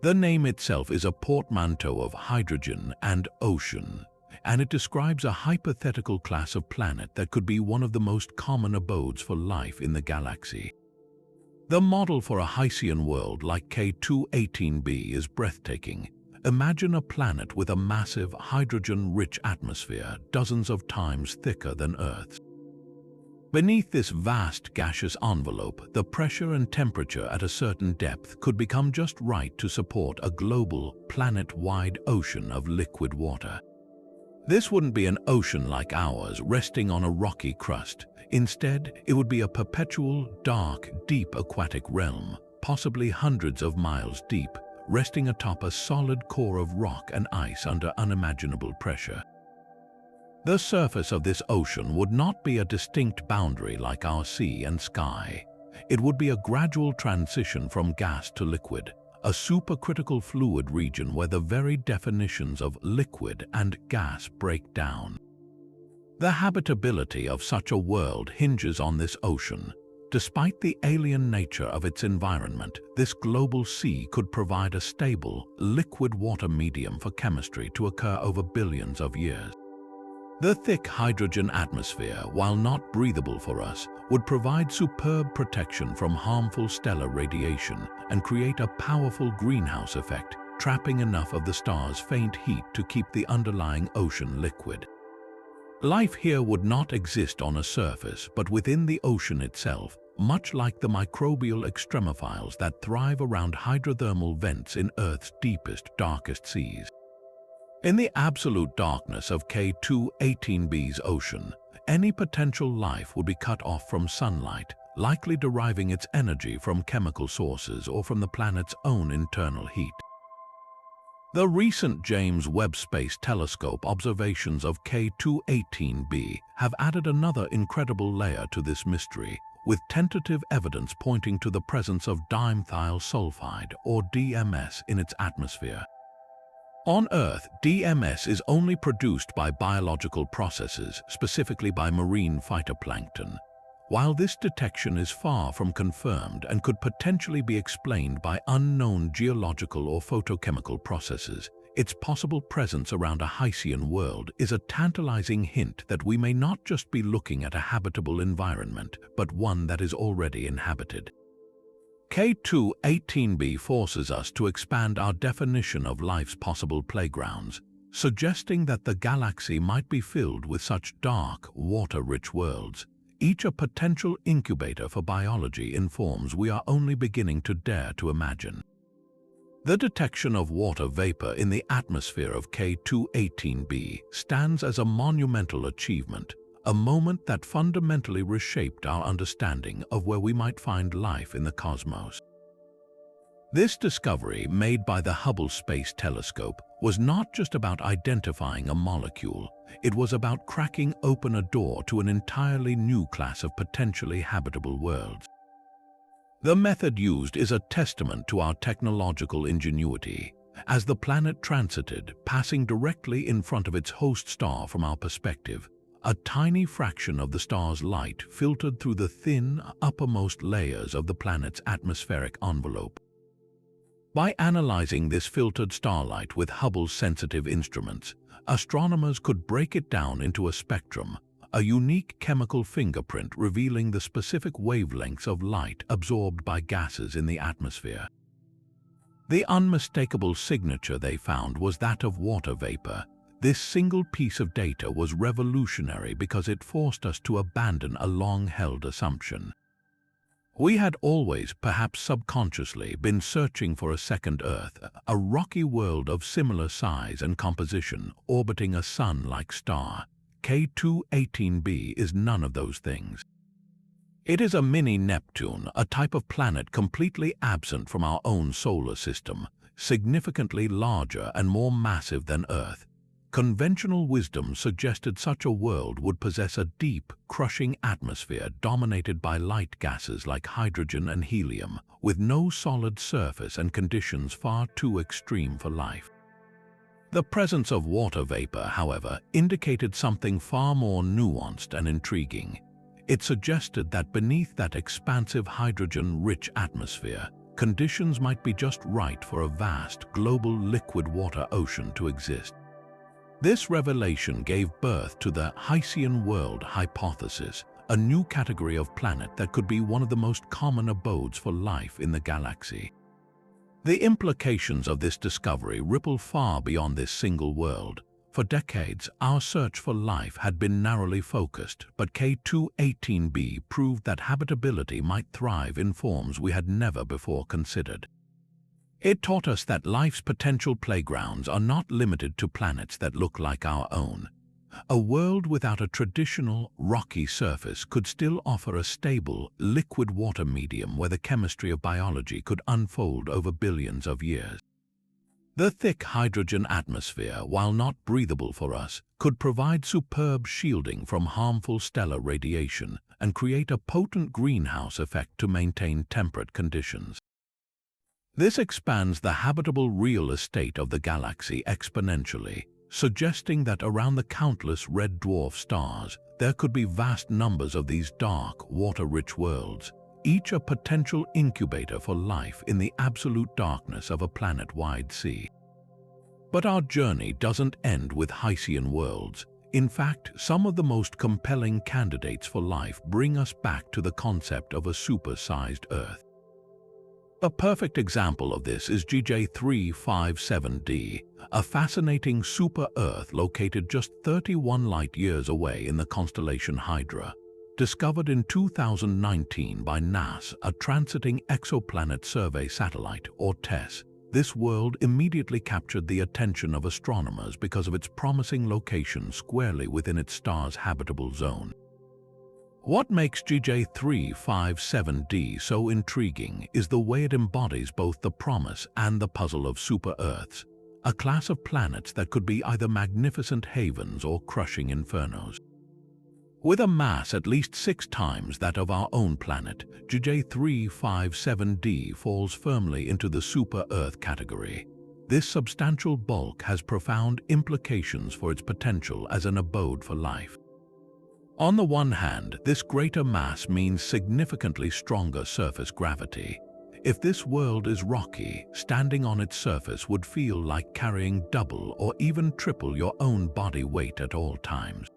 The name itself is a portmanteau of hydrogen and ocean, and it describes a hypothetical class of planet that could be one of the most common abodes for life in the galaxy. The model for a Haitian world like K2-18b is breathtaking. Imagine a planet with a massive, hydrogen-rich atmosphere dozens of times thicker than Earth's. Beneath this vast gaseous envelope, the pressure and temperature at a certain depth could become just right to support a global, planet-wide ocean of liquid water. This wouldn't be an ocean like ours, resting on a rocky crust. Instead, it would be a perpetual, dark, deep aquatic realm, possibly hundreds of miles deep, resting atop a solid core of rock and ice under unimaginable pressure. The surface of this ocean would not be a distinct boundary like our sea and sky. It would be a gradual transition from gas to liquid, a supercritical fluid region where the very definitions of liquid and gas break down. The habitability of such a world hinges on this ocean. Despite the alien nature of its environment, this global sea could provide a stable, liquid water medium for chemistry to occur over billions of years. The thick hydrogen atmosphere, while not breathable for us, would provide superb protection from harmful stellar radiation and create a powerful greenhouse effect, trapping enough of the star's faint heat to keep the underlying ocean liquid. Life here would not exist on a surface, but within the ocean itself, much like the microbial extremophiles that thrive around hydrothermal vents in Earth's deepest, darkest seas. In the absolute darkness of K2-18b's ocean, any potential life would be cut off from sunlight, likely deriving its energy from chemical sources or from the planet's own internal heat. The recent James Webb Space Telescope observations of K2-18b have added another incredible layer to this mystery, with tentative evidence pointing to the presence of dimethyl sulfide, or DMS, in its atmosphere. On Earth, DMS is only produced by biological processes, specifically by marine phytoplankton. While this detection is far from confirmed and could potentially be explained by unknown geological or photochemical processes, its possible presence around a Hycean world is a tantalizing hint that we may not just be looking at a habitable environment, but one that is already inhabited. K2-18b forces us to expand our definition of life's possible playgrounds, suggesting that the galaxy might be filled with such dark, water-rich worlds, each a potential incubator for biology in forms we are only beginning to dare to imagine. The detection of water vapor in the atmosphere of K2-18b stands as a monumental achievement, a moment that fundamentally reshaped our understanding of where we might find life in the cosmos. This discovery, made by the Hubble Space Telescope, was not just about identifying a molecule, it was about cracking open a door to an entirely new class of potentially habitable worlds. The method used is a testament to our technological ingenuity, as the planet transited, passing directly in front of its host star from our perspective. A tiny fraction of the star's light filtered through the thin, uppermost layers of the planet's atmospheric envelope. By analyzing this filtered starlight with Hubble's sensitive instruments, astronomers could break it down into a spectrum, a unique chemical fingerprint revealing the specific wavelengths of light absorbed by gases in the atmosphere. The unmistakable signature they found was that of water vapor. This single piece of data was revolutionary because it forced us to abandon a long-held assumption. We had always, perhaps subconsciously, been searching for a second Earth, a rocky world of similar size and composition, orbiting a sun-like star. K2-18b is none of those things. It is a mini-Neptune, a type of planet completely absent from our own solar system, significantly larger and more massive than Earth. Conventional wisdom suggested such a world would possess a deep, crushing atmosphere dominated by light gases like hydrogen and helium, with no solid surface and conditions far too extreme for life. The presence of water vapor, however, indicated something far more nuanced and intriguing. It suggested that beneath that expansive hydrogen-rich atmosphere, conditions might be just right for a vast, global liquid water ocean to exist. This revelation gave birth to the Hycean world hypothesis, a new category of planet that could be one of the most common abodes for life in the galaxy. The implications of this discovery ripple far beyond this single world. For decades, our search for life had been narrowly focused, but K2-18b proved that habitability might thrive in forms we had never before considered. It taught us that life's potential playgrounds are not limited to planets that look like our own. A world without a traditional, rocky surface could still offer a stable, liquid water medium where the chemistry of biology could unfold over billions of years. The thick hydrogen atmosphere, while not breathable for us, could provide superb shielding from harmful stellar radiation and create a potent greenhouse effect to maintain temperate conditions. This expands the habitable real estate of the galaxy exponentially, suggesting that around the countless red dwarf stars, there could be vast numbers of these dark, water-rich worlds, each a potential incubator for life in the absolute darkness of a planet-wide sea. But our journey doesn't end with Hycean worlds. In fact, some of the most compelling candidates for life bring us back to the concept of a super-sized Earth. A perfect example of this is GJ357d, a fascinating super-Earth located just 31 light-years away in the constellation Hydra. Discovered in 2019 by NASA, a transiting exoplanet survey satellite, or TESS, this world immediately captured the attention of astronomers because of its promising location squarely within its star's habitable zone. What makes GJ357d so intriguing is the way it embodies both the promise and the puzzle of super-Earths, a class of planets that could be either magnificent havens or crushing infernos. With a mass at least 6 times that of our own planet, GJ357d falls firmly into the super-Earth category. This substantial bulk has profound implications for its potential as an abode for life. On the one hand, this greater mass means significantly stronger surface gravity. If this world is rocky, standing on its surface would feel like carrying double or even triple your own body weight at all times.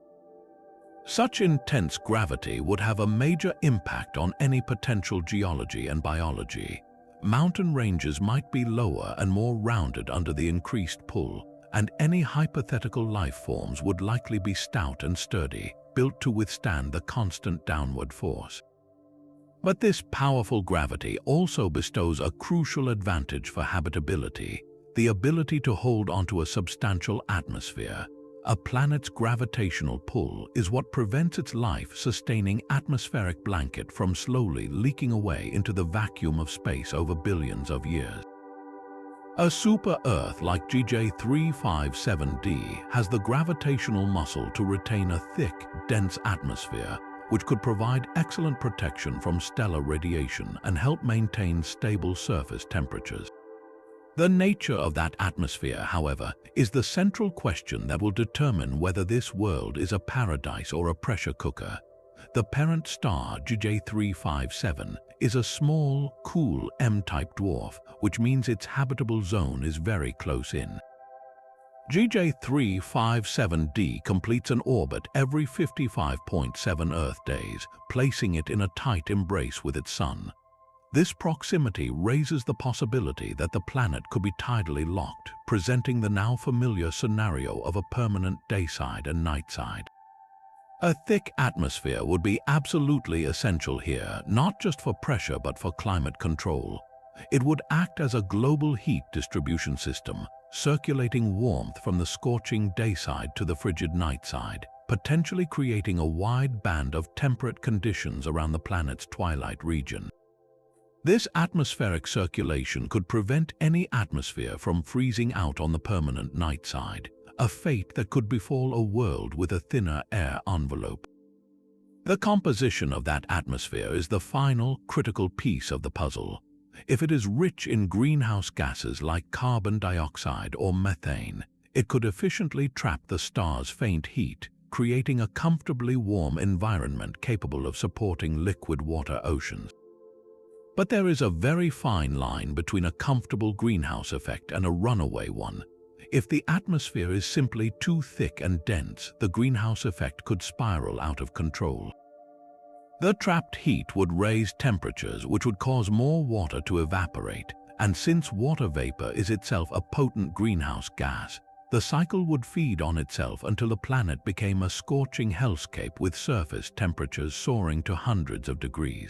Such intense gravity would have a major impact on any potential geology and biology. Mountain ranges might be lower and more rounded under the increased pull, and any hypothetical life forms would likely be stout and sturdy, built to withstand the constant downward force. But this powerful gravity also bestows a crucial advantage for habitability, the ability to hold onto a substantial atmosphere. A planet's gravitational pull is what prevents its life-sustaining atmospheric blanket from slowly leaking away into the vacuum of space over billions of years. A super-Earth like GJ357d has the gravitational muscle to retain a thick, dense atmosphere, which could provide excellent protection from stellar radiation and help maintain stable surface temperatures. The nature of that atmosphere, however, is the central question that will determine whether this world is a paradise or a pressure cooker. The parent star, GJ357, is a small, cool M-type dwarf, which means its habitable zone is very close in. GJ357d completes an orbit every 55.7 Earth days, placing it in a tight embrace with its Sun. This proximity raises the possibility that the planet could be tidally locked, presenting the now familiar scenario of a permanent dayside and nightside. A thick atmosphere would be absolutely essential here, not just for pressure but for climate control. It would act as a global heat distribution system, circulating warmth from the scorching dayside to the frigid nightside, potentially creating a wide band of temperate conditions around the planet's twilight region. This atmospheric circulation could prevent any atmosphere from freezing out on the permanent nightside, a fate that could befall a world with a thinner air envelope. The composition of that atmosphere is the final, critical piece of the puzzle. If it is rich in greenhouse gases like carbon dioxide or methane, it could efficiently trap the star's faint heat, creating a comfortably warm environment capable of supporting liquid water oceans. But there is a very fine line between a comfortable greenhouse effect and a runaway one. If the atmosphere is simply too thick and dense, the greenhouse effect could spiral out of control. The trapped heat would raise temperatures, which would cause more water to evaporate, and since water vapor is itself a potent greenhouse gas, the cycle would feed on itself until the planet became a scorching hellscape with surface temperatures soaring to hundreds of degrees.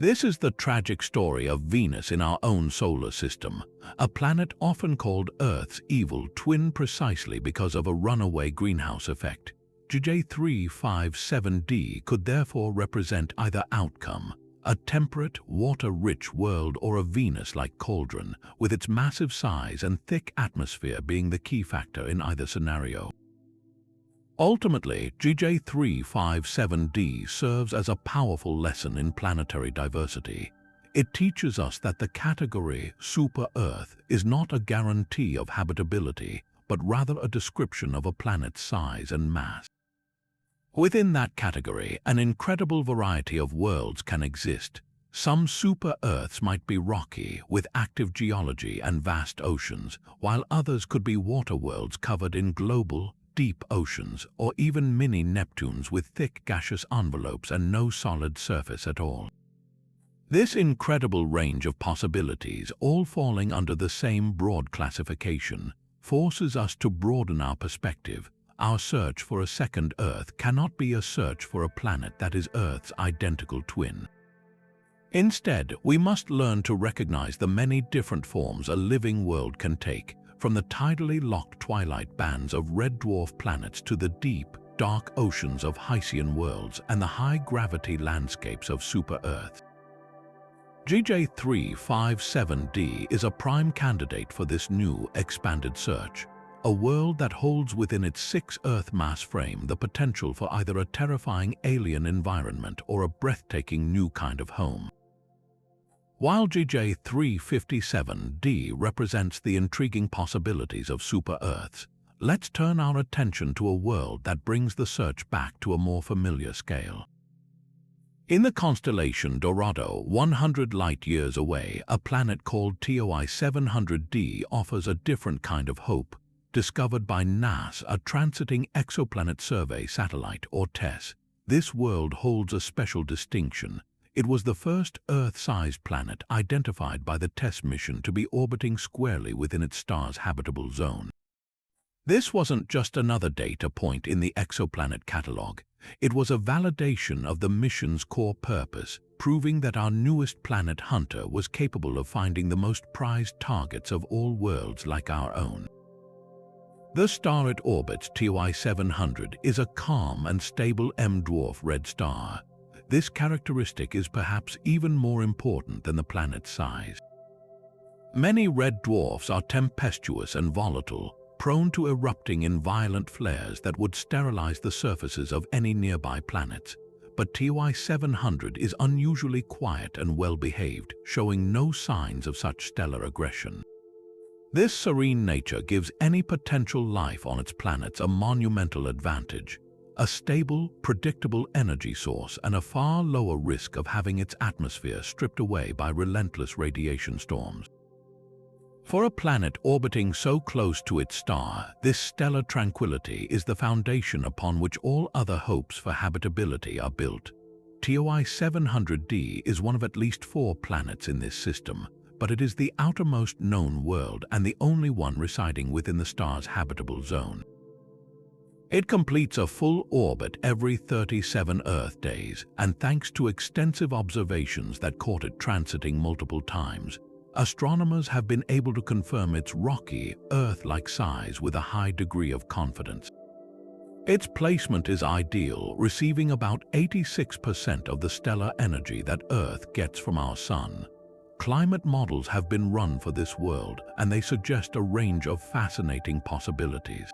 This is the tragic story of Venus in our own solar system, a planet often called Earth's evil twin precisely because of a runaway greenhouse effect. GJ357d could therefore represent either outcome, a temperate, water-rich world, or a Venus-like cauldron, with its massive size and thick atmosphere being the key factor in either scenario. Ultimately, GJ357d serves as a powerful lesson in planetary diversity. It teaches us that the category super-Earth is not a guarantee of habitability, but rather a description of a planet's size and mass. Within that category, an incredible variety of worlds can exist. Some super-Earths might be rocky, with active geology and vast oceans, while others could be water worlds covered in global, deep oceans, or even mini-Neptunes with thick gaseous envelopes and no solid surface at all. This incredible range of possibilities, all falling under the same broad classification, forces us to broaden our perspective. Our search for a second Earth cannot be a search for a planet that is Earth's identical twin. Instead, we must learn to recognize the many different forms a living world can take, from the tidally locked twilight bands of red dwarf planets to the deep, dark oceans of Hycean worlds and the high-gravity landscapes of super-Earths. GJ357d is a prime candidate for this new, expanded search, a world that holds within its 6-Earth mass frame the potential for either a terrifying alien environment or a breathtaking new kind of home. While GJ357d represents the intriguing possibilities of super-Earths, let's turn our attention to a world that brings the search back to a more familiar scale. In the constellation Dorado, 100 light-years away, a planet called TOI 700d offers a different kind of hope, discovered by NAS, a transiting exoplanet survey satellite, or TESS. This world holds a special distinction. It was the first Earth-sized planet identified by the TESS mission to be orbiting squarely within its star's habitable zone. This wasn't just another data point in the exoplanet catalog. It was a validation of the mission's core purpose, proving that our newest planet hunter was capable of finding the most prized targets of all worlds like our own. The star it orbits, TOI 700, is a calm and stable M-dwarf red star. This characteristic is perhaps even more important than the planet's size. Many red dwarfs are tempestuous and volatile, prone to erupting in violent flares that would sterilize the surfaces of any nearby planets. But TOI 700 is unusually quiet and well-behaved, showing no signs of such stellar aggression. This serene nature gives any potential life on its planets a monumental advantage, a stable, predictable energy source, and a far lower risk of having its atmosphere stripped away by relentless radiation storms. For a planet orbiting so close to its star, this stellar tranquility is the foundation upon which all other hopes for habitability are built. TOI 700d is one of at least 4 planets in this system, but it is the outermost known world and the only one residing within the star's habitable zone. It completes a full orbit every 37 Earth days, and thanks to extensive observations that caught it transiting multiple times, astronomers have been able to confirm its rocky, Earth-like size with a high degree of confidence. Its placement is ideal, receiving about 86% of the stellar energy that Earth gets from our Sun. Climate models have been run for this world, and they suggest a range of fascinating possibilities.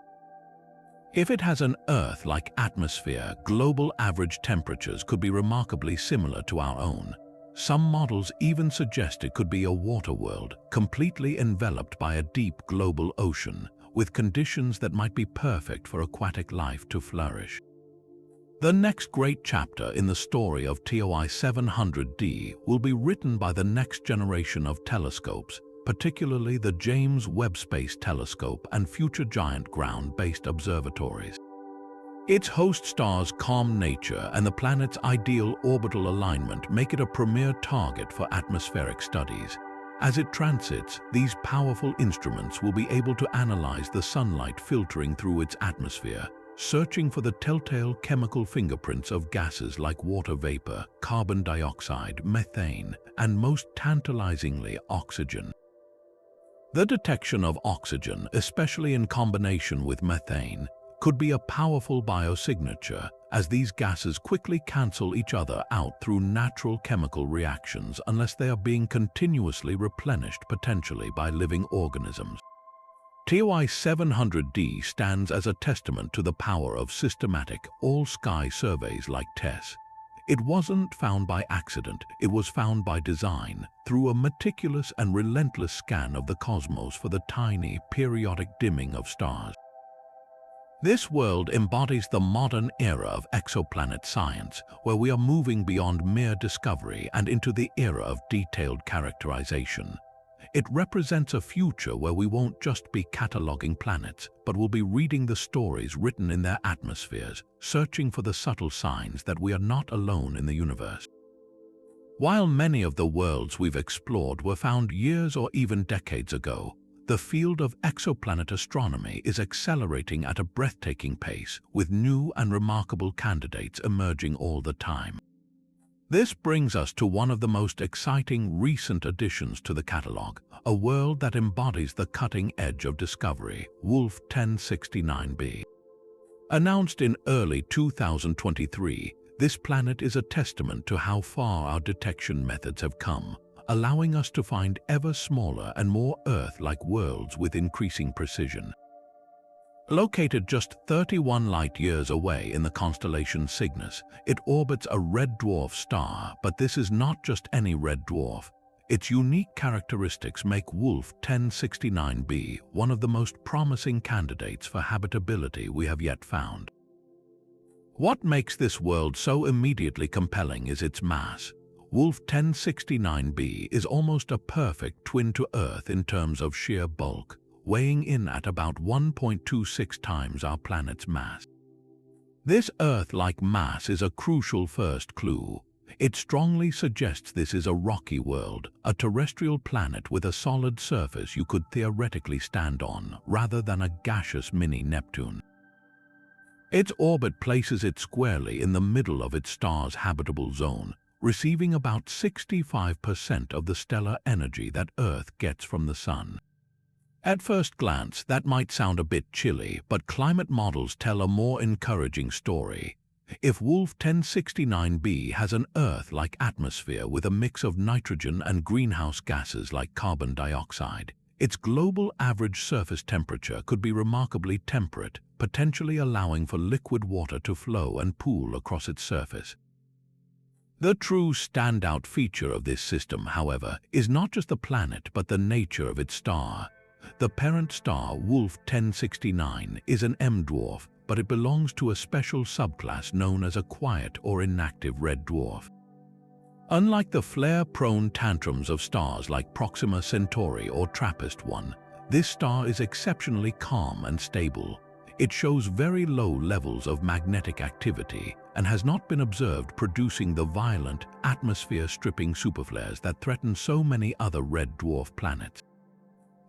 If it has an Earth-like atmosphere, global average temperatures could be remarkably similar to our own. Some models even suggest it could be a water world, completely enveloped by a deep global ocean, with conditions that might be perfect for aquatic life to flourish. The next great chapter in the story of TOI 700d will be written by the next generation of telescopes, particularly the James Webb Space Telescope and future giant ground-based observatories. Its host star's calm nature and the planet's ideal orbital alignment make it a premier target for atmospheric studies. As it transits, these powerful instruments will be able to analyze the sunlight filtering through its atmosphere, searching for the telltale chemical fingerprints of gases like water vapor, carbon dioxide, methane, and most tantalizingly, oxygen. The detection of oxygen, especially in combination with methane, could be a powerful biosignature, as these gases quickly cancel each other out through natural chemical reactions unless they are being continuously replenished potentially by living organisms. TOI 700d stands as a testament to the power of systematic, all-sky surveys like TESS. It wasn't found by accident, it was found by design, through a meticulous and relentless scan of the cosmos for the tiny, periodic dimming of stars. This world embodies the modern era of exoplanet science, where we are moving beyond mere discovery and into the era of detailed characterization. It represents a future where we won't just be cataloging planets, but will be reading the stories written in their atmospheres, searching for the subtle signs that we are not alone in the universe. While many of the worlds we've explored were found years or even decades ago, the field of exoplanet astronomy is accelerating at a breathtaking pace, with new and remarkable candidates emerging all the time. This brings us to one of the most exciting recent additions to the catalog, a world that embodies the cutting edge of discovery, Wolf 1069b. Announced in early 2023, this planet is a testament to how far our detection methods have come, allowing us to find ever smaller and more Earth-like worlds with increasing precision. Located just 31 light-years away in the constellation Cygnus, it orbits a red dwarf star, but this is not just any red dwarf. Its unique characteristics make Wolf 1069b one of the most promising candidates for habitability we have yet found. What makes this world so immediately compelling is its mass. Wolf 1069b is almost a perfect twin to Earth in terms of sheer bulk, weighing in at about 1.26 times our planet's mass. This Earth-like mass is a crucial first clue. It strongly suggests this is a rocky world, a terrestrial planet with a solid surface you could theoretically stand on, rather than a gaseous mini-Neptune. Its orbit places it squarely in the middle of its star's habitable zone, receiving about 65% of the stellar energy that Earth gets from the Sun. At first glance, that might sound a bit chilly, but climate models tell a more encouraging story. If Wolf 1069b has an Earth-like atmosphere with a mix of nitrogen and greenhouse gases like carbon dioxide, its global average surface temperature could be remarkably temperate, potentially allowing for liquid water to flow and pool across its surface. The true standout feature of this system, however, is not just the planet but the nature of its star. The parent star, Wolf 1069, is an M-dwarf, but it belongs to a special subclass known as a quiet or inactive red dwarf. Unlike the flare-prone tantrums of stars like Proxima Centauri or TRAPPIST-1, this star is exceptionally calm and stable. It shows very low levels of magnetic activity and has not been observed producing the violent, atmosphere-stripping superflares that threaten so many other red dwarf planets.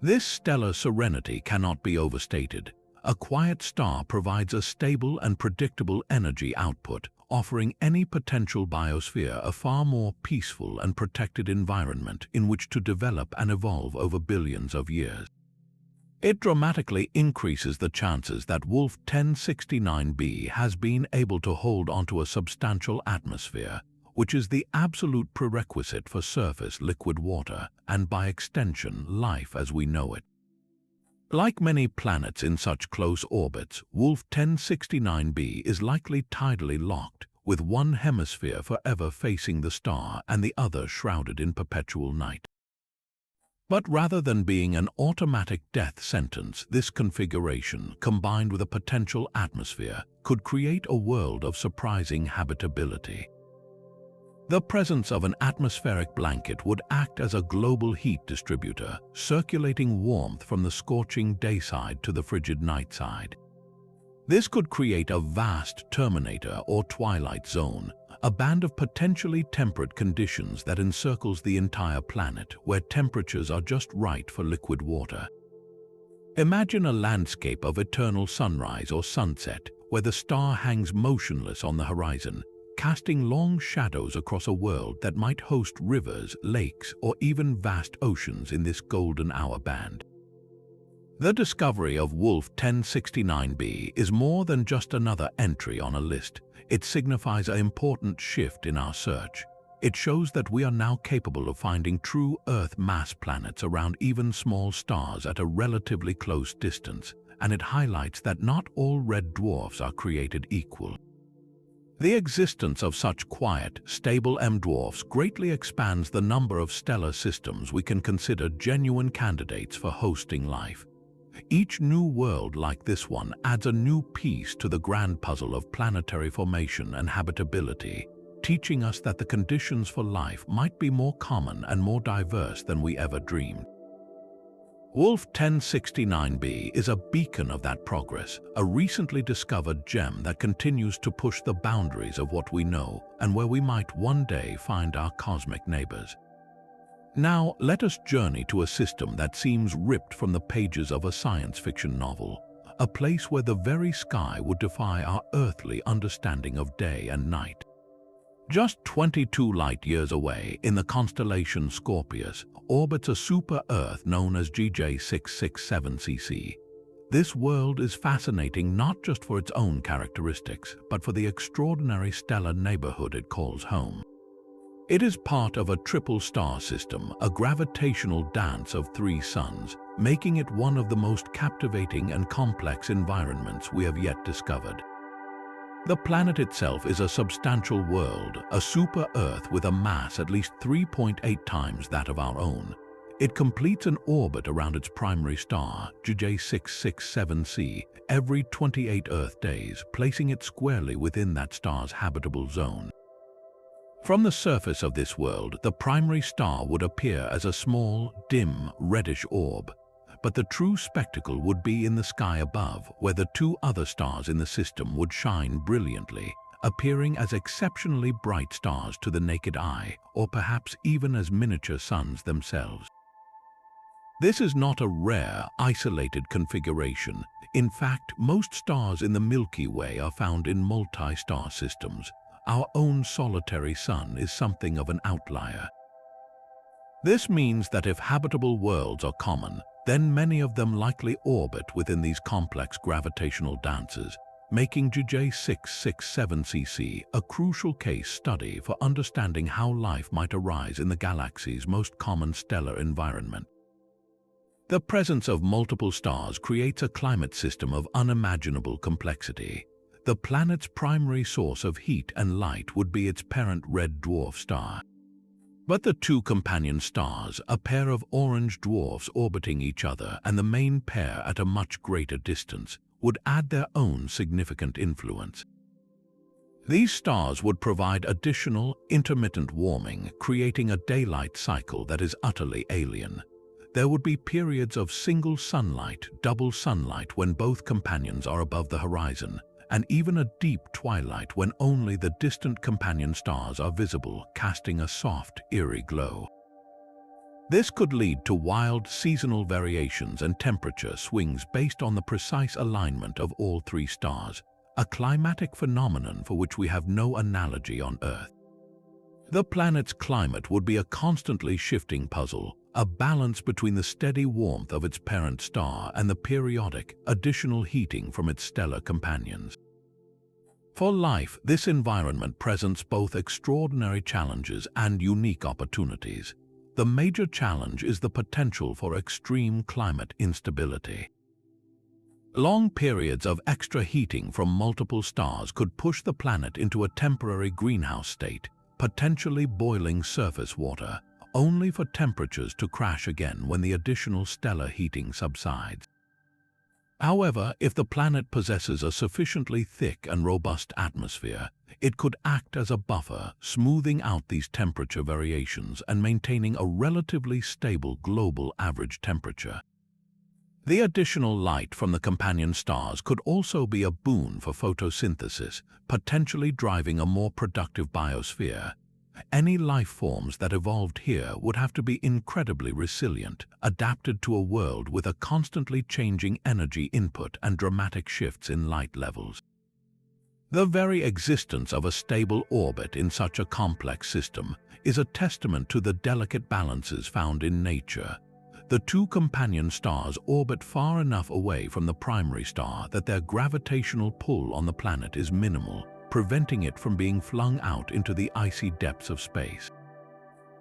This stellar serenity cannot be overstated. A quiet star provides a stable and predictable energy output, offering any potential biosphere a far more peaceful and protected environment in which to develop and evolve over billions of years. It dramatically increases the chances that Wolf 1069b has been able to hold onto a substantial atmosphere, which is the absolute prerequisite for surface liquid water and, by extension, life as we know it. Like many planets in such close orbits, Wolf 1069b is likely tidally locked, with one hemisphere forever facing the star and the other shrouded in perpetual night. But rather than being an automatic death sentence, this configuration, combined with a potential atmosphere, could create a world of surprising habitability. The presence of an atmospheric blanket would act as a global heat distributor, circulating warmth from the scorching day side to the frigid night side. This could create a vast terminator or twilight zone, a band of potentially temperate conditions that encircles the entire planet, where temperatures are just right for liquid water. Imagine a landscape of eternal sunrise or sunset, where the star hangs motionless on the horizon, casting long shadows across a world that might host rivers, lakes, or even vast oceans in this golden hour band. The discovery of Wolf 1069b is more than just another entry on a list. It signifies an important shift in our search. It shows that we are now capable of finding true Earth mass planets around even small stars at a relatively close distance, and it highlights that not all red dwarfs are created equal. The existence of such quiet, stable M-dwarfs greatly expands the number of stellar systems we can consider genuine candidates for hosting life. Each new world like this one adds a new piece to the grand puzzle of planetary formation and habitability, teaching us that the conditions for life might be more common and more diverse than we ever dreamed. Wolf 1069b is a beacon of that progress, a recently discovered gem that continues to push the boundaries of what we know and where we might one day find our cosmic neighbors. Now, let us journey to a system that seems ripped from the pages of a science fiction novel, a place where the very sky would defy our earthly understanding of day and night. Just 22 light-years away, in the constellation Scorpius, orbits a super-Earth known as GJ667cc. This world is fascinating not just for its own characteristics, but for the extraordinary stellar neighborhood it calls home. It is part of a triple star system, a gravitational dance of three suns, making it one of the most captivating and complex environments we have yet discovered. The planet itself is a substantial world, a super-Earth with a mass at least 3.8 times that of our own. It completes an orbit around its primary star, JJ667c, every 28 Earth days, placing it squarely within that star's habitable zone. From the surface of this world, the primary star would appear as a small, dim, reddish orb, but the true spectacle would be in the sky above, where the two other stars in the system would shine brilliantly, appearing as exceptionally bright stars to the naked eye, or perhaps even as miniature suns themselves. This is not a rare, isolated configuration. In fact, most stars in the Milky Way are found in multi-star systems. Our own solitary sun is something of an outlier. This means that if habitable worlds are common, then many of them likely orbit within these complex gravitational dances, making JJ667cc a crucial case study for understanding how life might arise in the galaxy's most common stellar environment. The presence of multiple stars creates a climate system of unimaginable complexity. The planet's primary source of heat and light would be its parent red dwarf star. But the two companion stars, a pair of orange dwarfs orbiting each other and the main pair at a much greater distance, would add their own significant influence. These stars would provide additional, intermittent warming, creating a daylight cycle that is utterly alien. There would be periods of single sunlight, double sunlight when both companions are above the horizon, and even a deep twilight when only the distant companion stars are visible, casting a soft, eerie glow. This could lead to wild seasonal variations and temperature swings based on the precise alignment of all three stars, a climatic phenomenon for which we have no analogy on Earth. The planet's climate would be a constantly shifting puzzle, a balance between the steady warmth of its parent star and the periodic, additional heating from its stellar companions. For life, this environment presents both extraordinary challenges and unique opportunities. The major challenge is the potential for extreme climate instability. Long periods of extra heating from multiple stars could push the planet into a temporary greenhouse state, potentially boiling surface water, only for temperatures to crash again when the additional stellar heating subsides. However, if the planet possesses a sufficiently thick and robust atmosphere, it could act as a buffer, smoothing out these temperature variations and maintaining a relatively stable global average temperature. The additional light from the companion stars could also be a boon for photosynthesis, potentially driving a more productive biosphere. Any life forms that evolved here would have to be incredibly resilient, adapted to a world with a constantly changing energy input and dramatic shifts in light levels. The very existence of a stable orbit in such a complex system is a testament to the delicate balances found in nature. The two companion stars orbit far enough away from the primary star that their gravitational pull on the planet is minimal, preventing it from being flung out into the icy depths of space.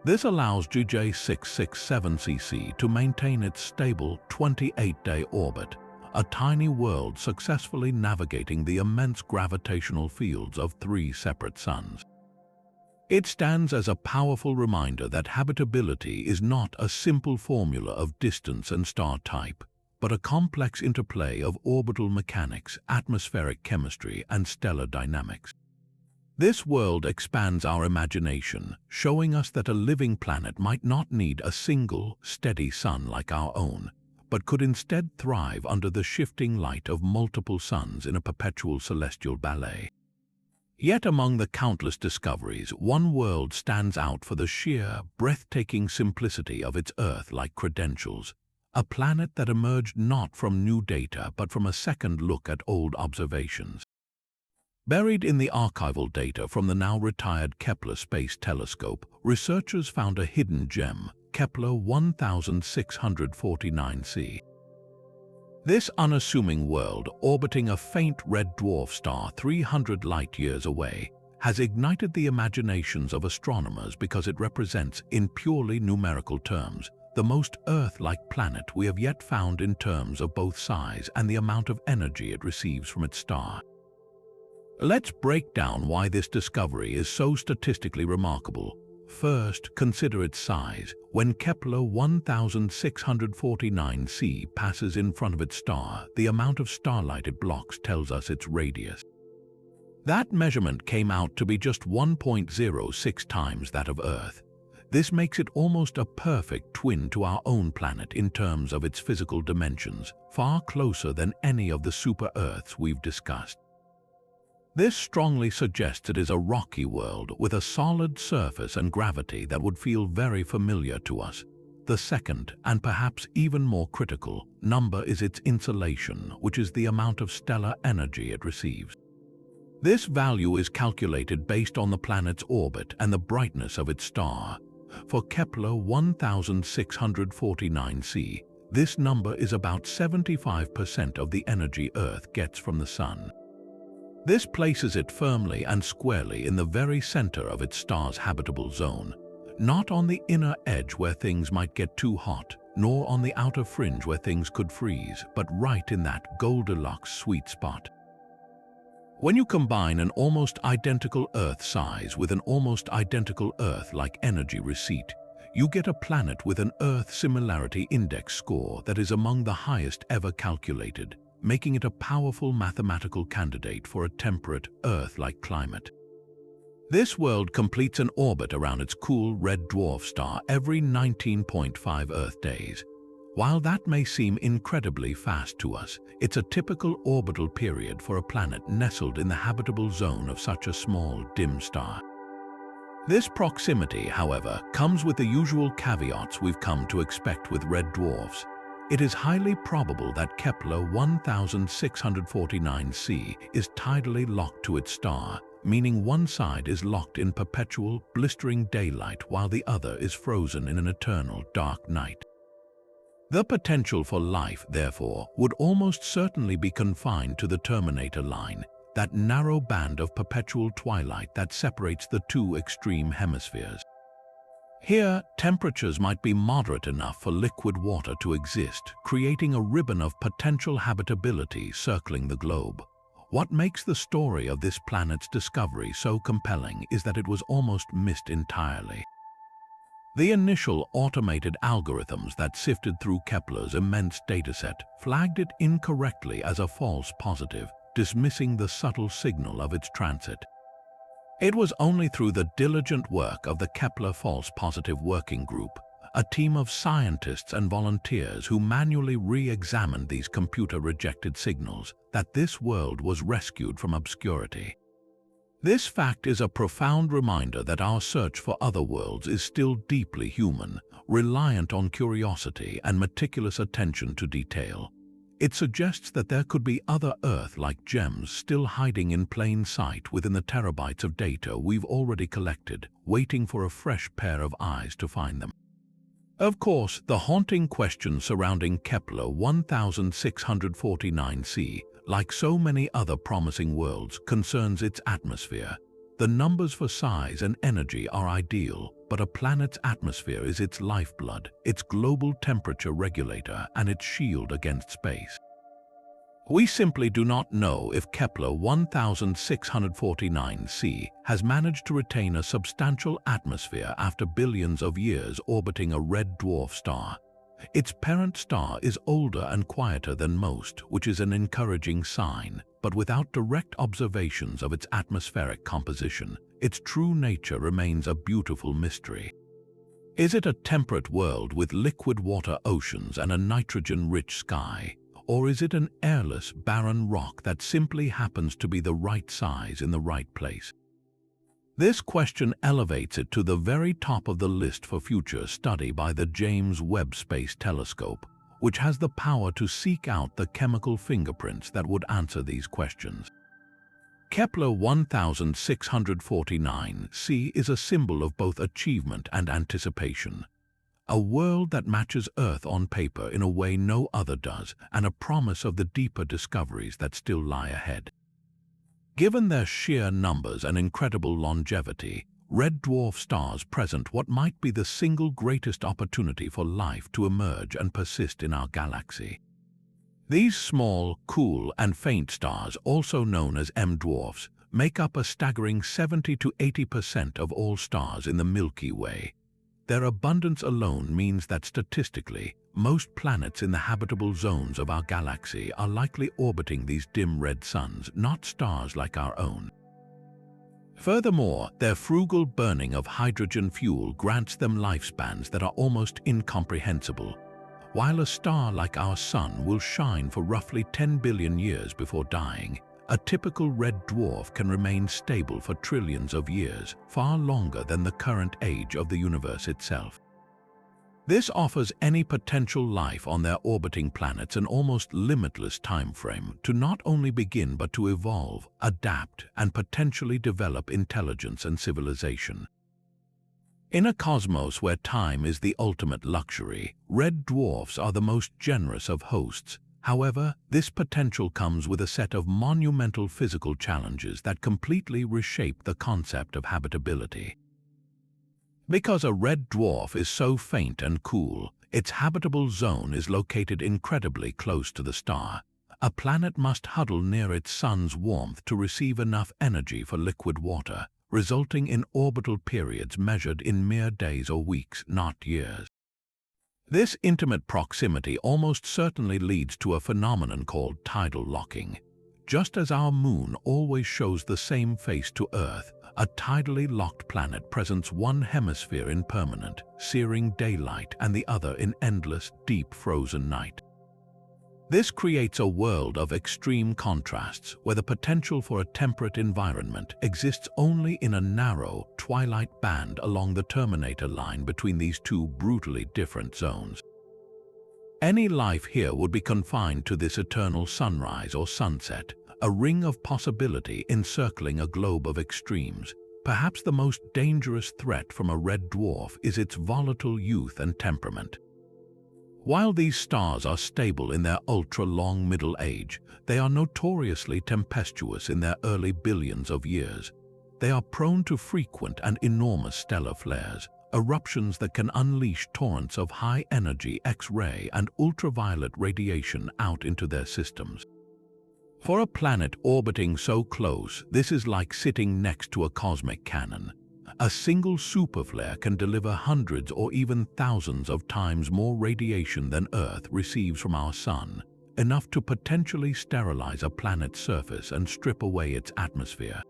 This allows JJ667cc to maintain its stable 28-day orbit, a tiny world successfully navigating the immense gravitational fields of three separate suns. It stands as a powerful reminder that habitability is not a simple formula of distance and star type, but a complex interplay of orbital mechanics, atmospheric chemistry, and stellar dynamics. This world expands our imagination, showing us that a living planet might not need a single, steady sun like our own, but could instead thrive under the shifting light of multiple suns in a perpetual celestial ballet. Yet among the countless discoveries, one world stands out for the sheer, breathtaking simplicity of its Earth-like credentials, a planet that emerged not from new data but from a second look at old observations. Buried in the archival data from the now-retired Kepler Space Telescope, researchers found a hidden gem, Kepler 1649c. This unassuming world, orbiting a faint red dwarf star 300 light-years away, has ignited the imaginations of astronomers because it represents, in purely numerical terms, the most Earth-like planet we have yet found in terms of both size and the amount of energy it receives from its star. Let's break down why this discovery is so statistically remarkable. First, consider its size. When Kepler 1649c passes in front of its star, the amount of starlight it blocks tells us its radius. That measurement came out to be just 1.06 times that of Earth. This makes it almost a perfect twin to our own planet in terms of its physical dimensions, far closer than any of the super-Earths we've discussed. This strongly suggests it is a rocky world with a solid surface and gravity that would feel very familiar to us. The second, and perhaps even more critical, number is its insolation, which is the amount of stellar energy it receives. This value is calculated based on the planet's orbit and the brightness of its star. For Kepler 1649c, this number is about 75% of the energy Earth gets from the Sun. This places it firmly and squarely in the very center of its star's habitable zone, not on the inner edge where things might get too hot, nor on the outer fringe where things could freeze, but right in that Goldilocks sweet spot. When you combine an almost identical Earth size with an almost identical Earth-like energy receipt, you get a planet with an Earth Similarity Index score that is among the highest ever calculated, making it a powerful mathematical candidate for a temperate, Earth-like climate. This world completes an orbit around its cool red dwarf star every 19.5 Earth days. While that may seem incredibly fast to us, it's a typical orbital period for a planet nestled in the habitable zone of such a small, dim star. This proximity, however, comes with the usual caveats we've come to expect with red dwarfs. It is highly probable that Kepler 1649c is tidally locked to its star, meaning one side is locked in perpetual, blistering daylight while the other is frozen in an eternal dark night. The potential for life, therefore, would almost certainly be confined to the terminator line, that narrow band of perpetual twilight that separates the two extreme hemispheres. Here, temperatures might be moderate enough for liquid water to exist, creating a ribbon of potential habitability circling the globe. What makes the story of this planet's discovery so compelling is that it was almost missed entirely. The initial automated algorithms that sifted through Kepler's immense dataset flagged it incorrectly as a false positive, dismissing the subtle signal of its transit. It was only through the diligent work of the Kepler False Positive Working Group, a team of scientists and volunteers who manually re-examined these computer-rejected signals, that this world was rescued from obscurity. This fact is a profound reminder that our search for other worlds is still deeply human, reliant on curiosity and meticulous attention to detail. It suggests that there could be other Earth-like gems still hiding in plain sight within the terabytes of data we've already collected, waiting for a fresh pair of eyes to find them. Of course, the haunting question surrounding Kepler 1649c, like so many other promising worlds, concerns its atmosphere. The numbers for size and energy are ideal, but a planet's atmosphere is its lifeblood, its global temperature regulator, and its shield against space. We simply do not know if Kepler 1649c has managed to retain a substantial atmosphere after billions of years orbiting a red dwarf star. Its parent star is older and quieter than most, which is an encouraging sign, but without direct observations of its atmospheric composition, its true nature remains a beautiful mystery. Is it a temperate world with liquid water oceans and a nitrogen-rich sky? Or is it an airless, barren rock that simply happens to be the right size in the right place? This question elevates it to the very top of the list for future study by the James Webb Space Telescope, which has the power to seek out the chemical fingerprints that would answer these questions. Kepler 1649c is a symbol of both achievement and anticipation. A world that matches Earth on paper in a way no other does, and a promise of the deeper discoveries that still lie ahead. Given their sheer numbers and incredible longevity, red dwarf stars present what might be the single greatest opportunity for life to emerge and persist in our galaxy. These small, cool, and faint stars, also known as M-dwarfs, make up a staggering 70 to 80% of all stars in the Milky Way. Their abundance alone means that statistically, most planets in the habitable zones of our galaxy are likely orbiting these dim red suns, not stars like our own. Furthermore, their frugal burning of hydrogen fuel grants them lifespans that are almost incomprehensible. While a star like our Sun will shine for roughly 10 billion years before dying, a typical red dwarf can remain stable for trillions of years, far longer than the current age of the universe itself. This offers any potential life on their orbiting planets an almost limitless time frame to not only begin but to evolve, adapt, and potentially develop intelligence and civilization. In a cosmos where time is the ultimate luxury, red dwarfs are the most generous of hosts. However, this potential comes with a set of monumental physical challenges that completely reshape the concept of habitability. Because a red dwarf is so faint and cool, its habitable zone is located incredibly close to the star. A planet must huddle near its sun's warmth to receive enough energy for liquid water, resulting in orbital periods measured in mere days or weeks, not years. This intimate proximity almost certainly leads to a phenomenon called tidal locking. Just as our moon always shows the same face to Earth, a tidally locked planet presents one hemisphere in permanent, searing daylight and the other in endless, deep frozen night. This creates a world of extreme contrasts where the potential for a temperate environment exists only in a narrow, twilight band along the terminator line between these two brutally different zones. Any life here would be confined to this eternal sunrise or sunset, a ring of possibility encircling a globe of extremes. Perhaps the most dangerous threat from a red dwarf is its volatile youth and temperament. While these stars are stable in their ultra-long middle age, they are notoriously tempestuous in their early billions of years. They are prone to frequent and enormous stellar flares, eruptions that can unleash torrents of high-energy X-ray and ultraviolet radiation out into their systems. For a planet orbiting so close, this is like sitting next to a cosmic cannon. A single superflare can deliver hundreds or even thousands of times more radiation than Earth receives from our Sun, enough to potentially sterilize a planet's surface and strip away its atmosphere.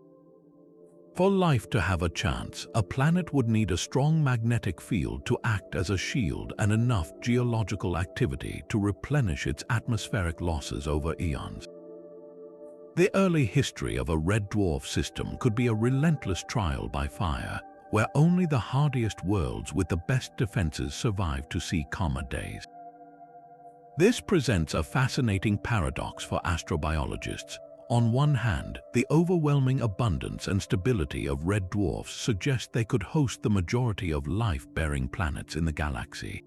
For life to have a chance, a planet would need a strong magnetic field to act as a shield and enough geological activity to replenish its atmospheric losses over eons. The early history of a red dwarf system could be a relentless trial by fire, where only the hardiest worlds with the best defenses survive to see calmer days. This presents a fascinating paradox for astrobiologists. On one hand, the overwhelming abundance and stability of red dwarfs suggest they could host the majority of life-bearing planets in the galaxy.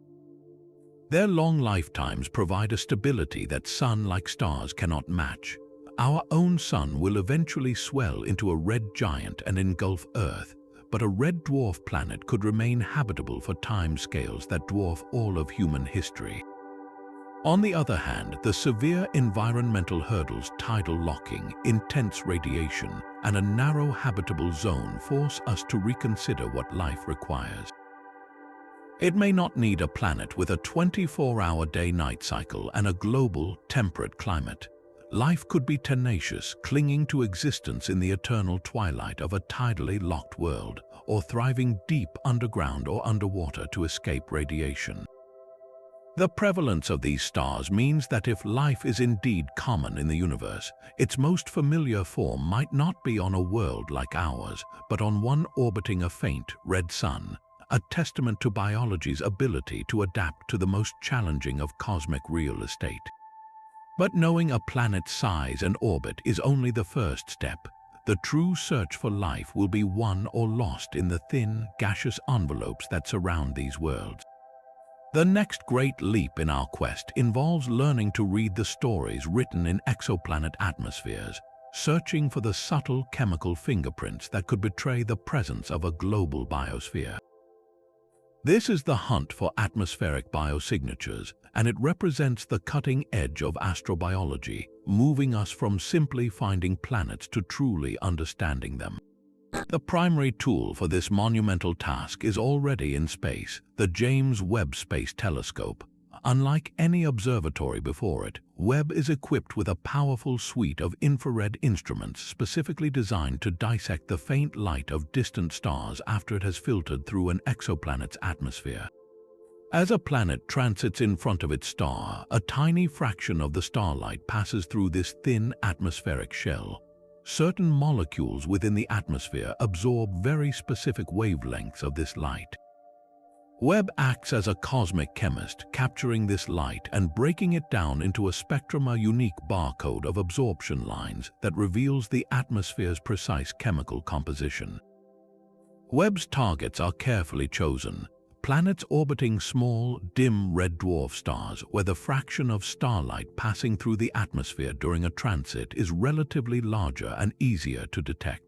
Their long lifetimes provide a stability that sun-like stars cannot match. Our own sun will eventually swell into a red giant and engulf Earth, but a red dwarf planet could remain habitable for timescales that dwarf all of human history. On the other hand, the severe environmental hurdles, tidal locking, intense radiation, and a narrow habitable zone force us to reconsider what life requires. It may not need a planet with a 24-hour day-night cycle and a global, temperate climate. Life could be tenacious, clinging to existence in the eternal twilight of a tidally locked world, or thriving deep underground or underwater to escape radiation. The prevalence of these stars means that if life is indeed common in the universe, its most familiar form might not be on a world like ours, but on one orbiting a faint red sun, a testament to biology's ability to adapt to the most challenging of cosmic real estate. But knowing a planet's size and orbit is only the first step. The true search for life will be won or lost in the thin, gaseous envelopes that surround these worlds. The next great leap in our quest involves learning to read the stories written in exoplanet atmospheres, searching for the subtle chemical fingerprints that could betray the presence of a global biosphere. This is the hunt for atmospheric biosignatures, and it represents the cutting edge of astrobiology, moving us from simply finding planets to truly understanding them. The primary tool for this monumental task is already in space, the James Webb Space Telescope. Unlike any observatory before it, Webb is equipped with a powerful suite of infrared instruments specifically designed to dissect the faint light of distant stars after it has filtered through an exoplanet's atmosphere. As a planet transits in front of its star, a tiny fraction of the starlight passes through this thin atmospheric shell. Certain molecules within the atmosphere absorb very specific wavelengths of this light. Webb acts as a cosmic chemist, capturing this light and breaking it down into a spectrum, a unique barcode of absorption lines that reveals the atmosphere's precise chemical composition. Webb's targets are carefully chosen, planets orbiting small, dim red dwarf stars where the fraction of starlight passing through the atmosphere during a transit is relatively larger and easier to detect.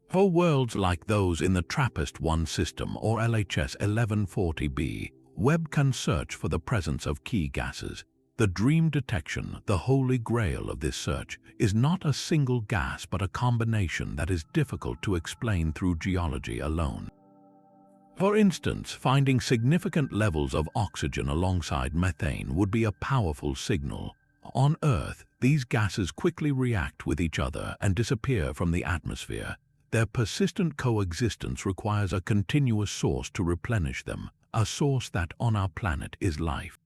For worlds like those in the TRAPPIST-1 system or LHS 1140b, Webb can search for the presence of key gases. The dream detection, the holy grail of this search, is not a single gas but a combination that is difficult to explain through geology alone. For instance, finding significant levels of oxygen alongside methane would be a powerful signal. On Earth, these gases quickly react with each other and disappear from the atmosphere. Their persistent coexistence requires a continuous source to replenish them, a source that on our planet is life.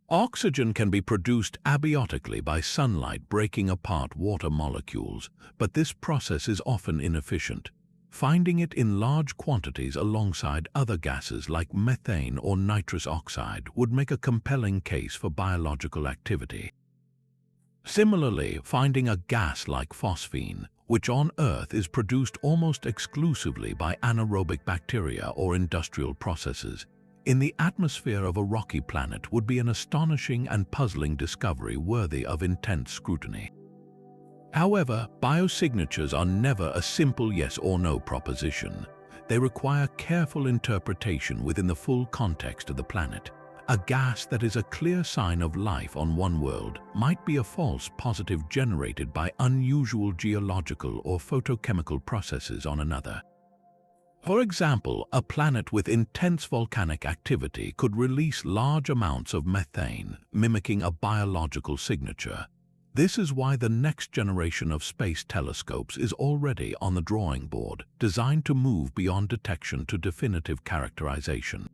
Oxygen can be produced abiotically by sunlight breaking apart water molecules, but this process is often inefficient. Finding it in large quantities alongside other gases like methane or nitrous oxide would make a compelling case for biological activity. Similarly, finding a gas like phosphine, which on Earth is produced almost exclusively by anaerobic bacteria or industrial processes, in the atmosphere of a rocky planet would be an astonishing and puzzling discovery worthy of intense scrutiny. However, biosignatures are never a simple yes or no proposition. They require careful interpretation within the full context of the planet. A gas that is a clear sign of life on one world might be a false positive generated by unusual geological or photochemical processes on another. For example, a planet with intense volcanic activity could release large amounts of methane, mimicking a biological signature. This is why the next generation of space telescopes is already on the drawing board, designed to move beyond detection to definitive characterization.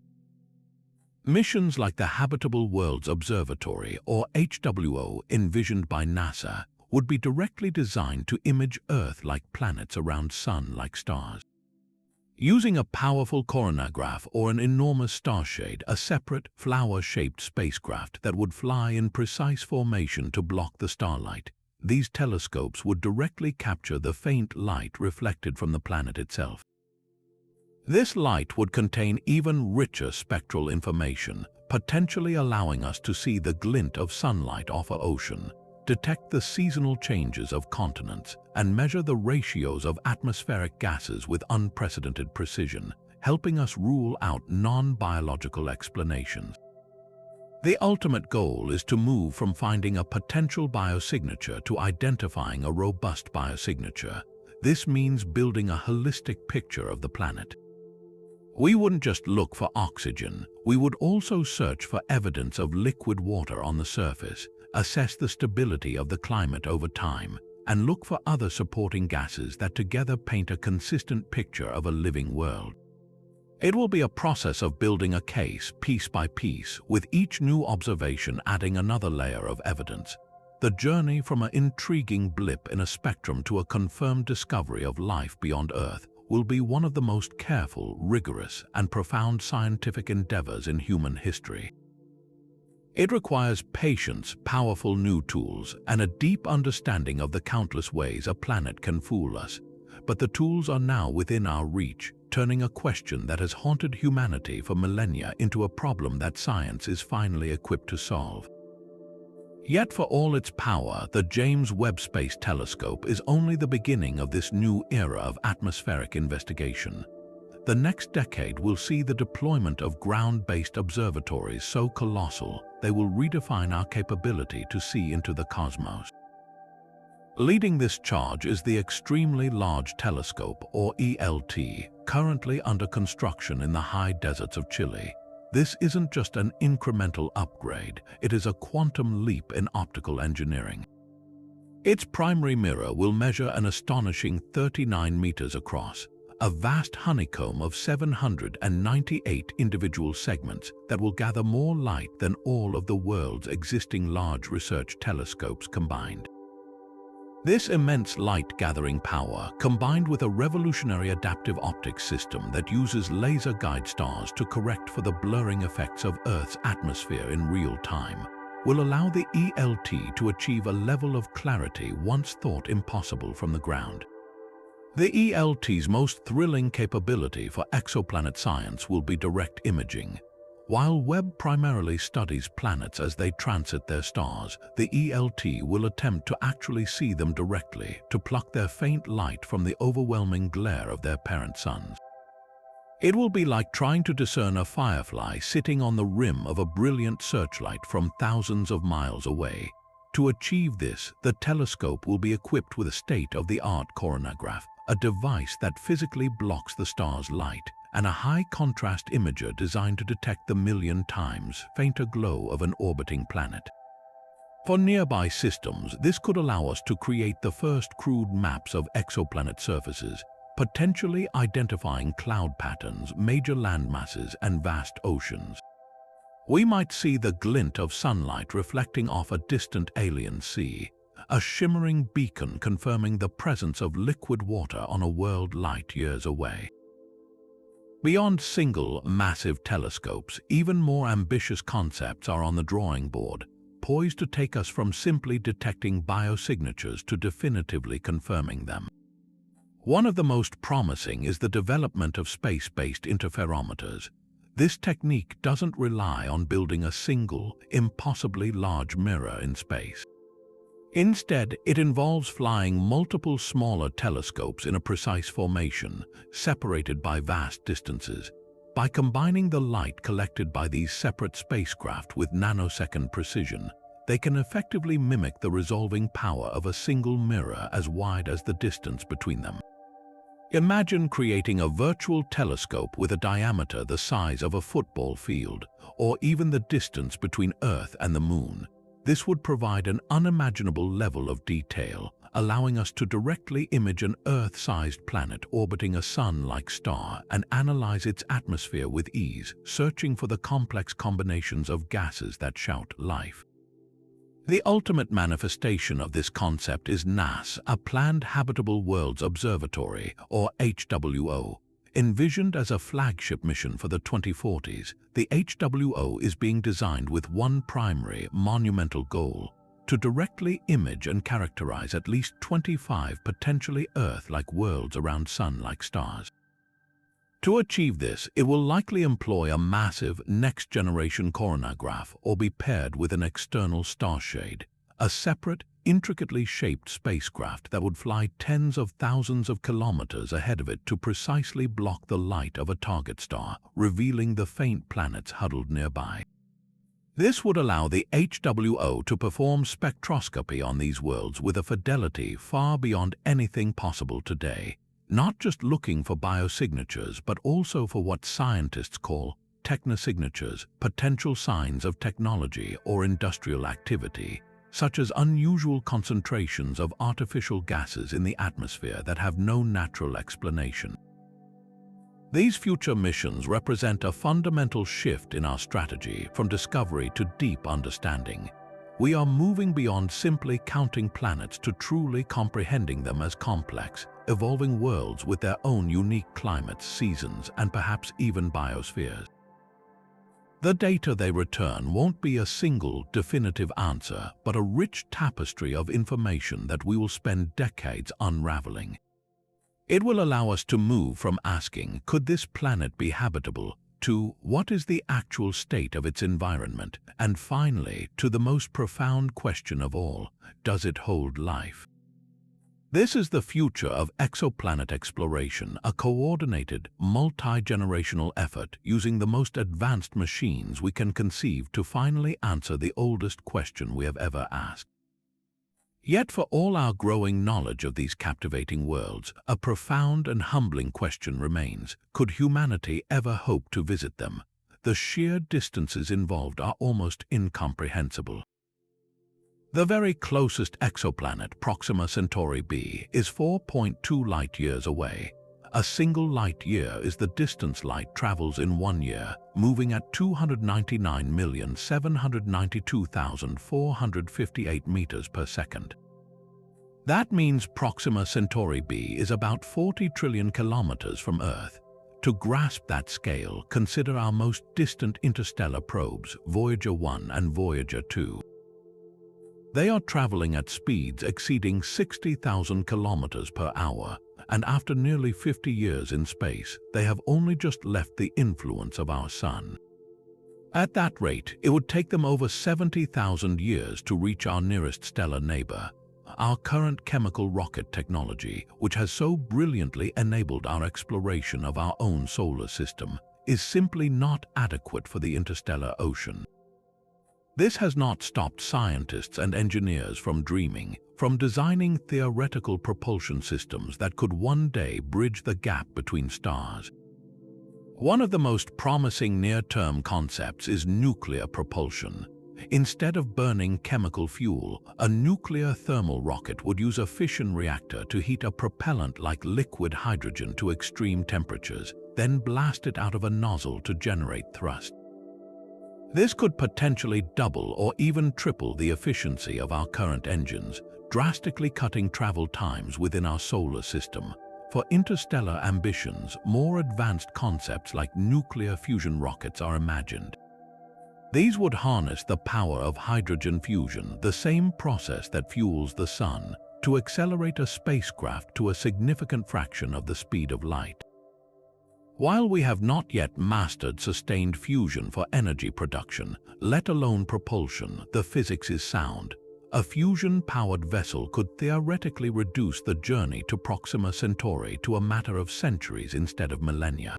Missions like the Habitable Worlds Observatory, or HWO, envisioned by NASA, would be directly designed to image Earth-like planets around Sun-like stars. Using a powerful coronagraph or an enormous starshade, a separate, flower-shaped spacecraft that would fly in precise formation to block the starlight, these telescopes would directly capture the faint light reflected from the planet itself. This light would contain even richer spectral information, potentially allowing us to see the glint of sunlight off an ocean, detect the seasonal changes of continents, and measure the ratios of atmospheric gases with unprecedented precision, helping us rule out non-biological explanations. The ultimate goal is to move from finding a potential biosignature to identifying a robust biosignature. This means building a holistic picture of the planet. We wouldn't just look for oxygen, we would also search for evidence of liquid water on the surface, assess the stability of the climate over time, and look for other supporting gases that together paint a consistent picture of a living world. It will be a process of building a case piece by piece, with each new observation adding another layer of evidence. The journey from an intriguing blip in a spectrum to a confirmed discovery of life beyond Earth will be one of the most careful, rigorous, and profound scientific endeavors in human history. It requires patience, powerful new tools, and a deep understanding of the countless ways a planet can fool us. But the tools are now within our reach, turning a question that has haunted humanity for millennia into a problem that science is finally equipped to solve. Yet for all its power, the James Webb Space Telescope is only the beginning of this new era of atmospheric investigation. the next decade will see the deployment of ground-based observatories so colossal they will redefine our capability to see into the cosmos. Leading this charge is the Extremely Large Telescope, or ELT, currently under construction in the high deserts of Chile. This isn't just an incremental upgrade, it is a quantum leap in optical engineering. Its primary mirror will measure an astonishing 39 meters across, a vast honeycomb of 798 individual segments that will gather more light than all of the world's existing large research telescopes combined. This immense light-gathering power, combined with a revolutionary adaptive optics system that uses laser guide stars to correct for the blurring effects of Earth's atmosphere in real time, will allow the ELT to achieve a level of clarity once thought impossible from the ground. The ELT's most thrilling capability for exoplanet science will be direct imaging. While Webb primarily studies planets as they transit their stars, the ELT will attempt to actually see them directly, to pluck their faint light from the overwhelming glare of their parent suns. It will be like trying to discern a firefly sitting on the rim of a brilliant searchlight from thousands of miles away. To achieve this, the telescope will be equipped with a state-of-the-art coronagraph, a device that physically blocks the star's light, and a high-contrast imager designed to detect the million times fainter glow of an orbiting planet. For nearby systems, this could allow us to create the first crude maps of exoplanet surfaces, potentially identifying cloud patterns, major landmasses, and vast oceans. We might see the glint of sunlight reflecting off a distant alien sea, a shimmering beacon confirming the presence of liquid water on a world light years away. Beyond single, massive telescopes, even more ambitious concepts are on the drawing board, poised to take us from simply detecting biosignatures to definitively confirming them. One of the most promising is the development of space-based interferometers. This technique doesn't rely on building a single, impossibly large mirror in space. Instead, it involves flying multiple smaller telescopes in a precise formation, separated by vast distances. By combining the light collected by these separate spacecraft with nanosecond precision, they can effectively mimic the resolving power of a single mirror as wide as the distance between them. Imagine creating a virtual telescope with a diameter the size of a football field, or even the distance between Earth and the Moon. This would provide an unimaginable level of detail, allowing us to directly image an Earth-sized planet orbiting a Sun-like star and analyze its atmosphere with ease, searching for the complex combinations of gases that shout life. The ultimate manifestation of this concept is NASA's planned Habitable Worlds Observatory, or HWO. Envisioned as a flagship mission for the 2040s, the HWO is being designed with one primary, monumental goal: to directly image and characterize at least 25 potentially Earth-like worlds around Sun-like stars. To achieve this, it will likely employ a massive, next-generation coronagraph or be paired with an external starshade, a separate, intricately shaped spacecraft that would fly tens of thousands of kilometers ahead of it to precisely block the light of a target star, revealing the faint planets huddled nearby. This would allow the HWO to perform spectroscopy on these worlds with a fidelity far beyond anything possible today, not just looking for biosignatures but also for what scientists call technosignatures, potential signs of technology or industrial activity, such as unusual concentrations of artificial gases in the atmosphere that have no natural explanation. These future missions represent a fundamental shift in our strategy from discovery to deep understanding. We are moving beyond simply counting planets to truly comprehending them as complex, evolving worlds with their own unique climates, seasons, and perhaps even biospheres. The data they return won't be a single, definitive answer, but a rich tapestry of information that we will spend decades unraveling. It will allow us to move from asking, "Could this planet be habitable?" to "What is the actual state of its environment?" and finally, to the most profound question of all, "Does it hold life?" This is the future of exoplanet exploration, a coordinated, multi-generational effort using the most advanced machines we can conceive to finally answer the oldest question we have ever asked. Yet for all our growing knowledge of these captivating worlds, a profound and humbling question remains: could humanity ever hope to visit them? The sheer distances involved are almost incomprehensible. The very closest exoplanet, Proxima Centauri b, is 4.2 light-years away. A single light-year is the distance light travels in 1 year, moving at 299,792,458 meters per second. That means Proxima Centauri b is about 40 trillion kilometers from Earth. To grasp that scale, consider our most distant interstellar probes, Voyager 1 and Voyager 2. They are traveling at speeds exceeding 60,000 kilometers per hour, and after nearly 50 years in space, they have only just left the influence of our Sun. At that rate, it would take them over 70,000 years to reach our nearest stellar neighbor. Our current chemical rocket technology, which has so brilliantly enabled our exploration of our own solar system, is simply not adequate for the interstellar ocean. This has not stopped scientists and engineers from dreaming, from designing theoretical propulsion systems that could one day bridge the gap between stars. One of the most promising near-term concepts is nuclear propulsion. Instead of burning chemical fuel, a nuclear thermal rocket would use a fission reactor to heat a propellant like liquid hydrogen to extreme temperatures, then blast it out of a nozzle to generate thrust. This could potentially double or even triple the efficiency of our current engines, drastically cutting travel times within our solar system. For interstellar ambitions, more advanced concepts like nuclear fusion rockets are imagined. These would harness the power of hydrogen fusion, the same process that fuels the Sun, to accelerate a spacecraft to a significant fraction of the speed of light. While we have not yet mastered sustained fusion for energy production, let alone propulsion, the physics is sound. A fusion-powered vessel could theoretically reduce the journey to Proxima Centauri to a matter of centuries instead of millennia.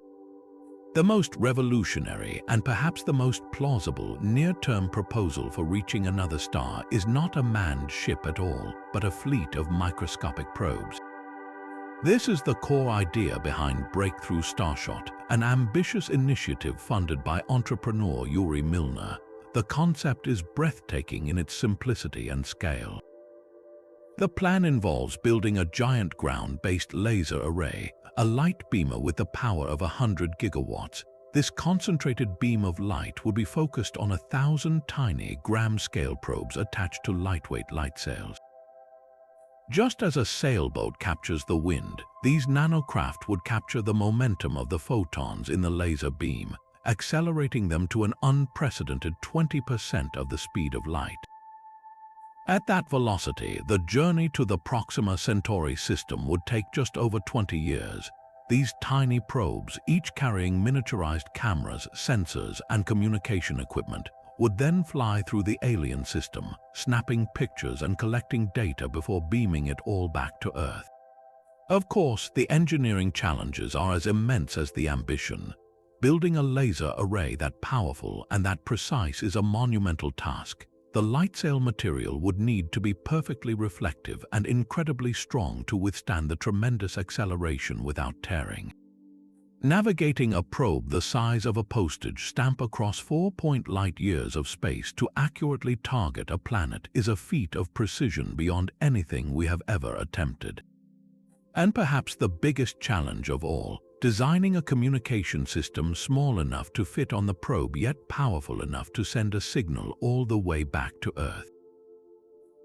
The most revolutionary and perhaps the most plausible near-term proposal for reaching another star is not a manned ship at all, but a fleet of microscopic probes. This is the core idea behind Breakthrough Starshot, an ambitious initiative funded by entrepreneur Yuri Milner. The concept is breathtaking in its simplicity and scale. The plan involves building a giant ground-based laser array, a light beamer with the power of 100 gigawatts. This concentrated beam of light would be focused on 1,000 tiny gram-scale probes attached to lightweight light sails. Just as a sailboat captures the wind, these nanocraft would capture the momentum of the photons in the laser beam, accelerating them to an unprecedented 20% of the speed of light. At that velocity, the journey to the Proxima Centauri system would take just over 20 years. These tiny probes, each carrying miniaturized cameras, sensors, and communication equipment, would then fly through the alien system, snapping pictures and collecting data before beaming it all back to Earth. Of course, the engineering challenges are as immense as the ambition. Building a laser array that powerful and that precise is a monumental task. The light sail material would need to be perfectly reflective and incredibly strong to withstand the tremendous acceleration without tearing. Navigating a probe the size of a postage stamp across 4 light-years of space to accurately target a planet is a feat of precision beyond anything we have ever attempted. And perhaps the biggest challenge of all, designing a communication system small enough to fit on the probe yet powerful enough to send a signal all the way back to Earth.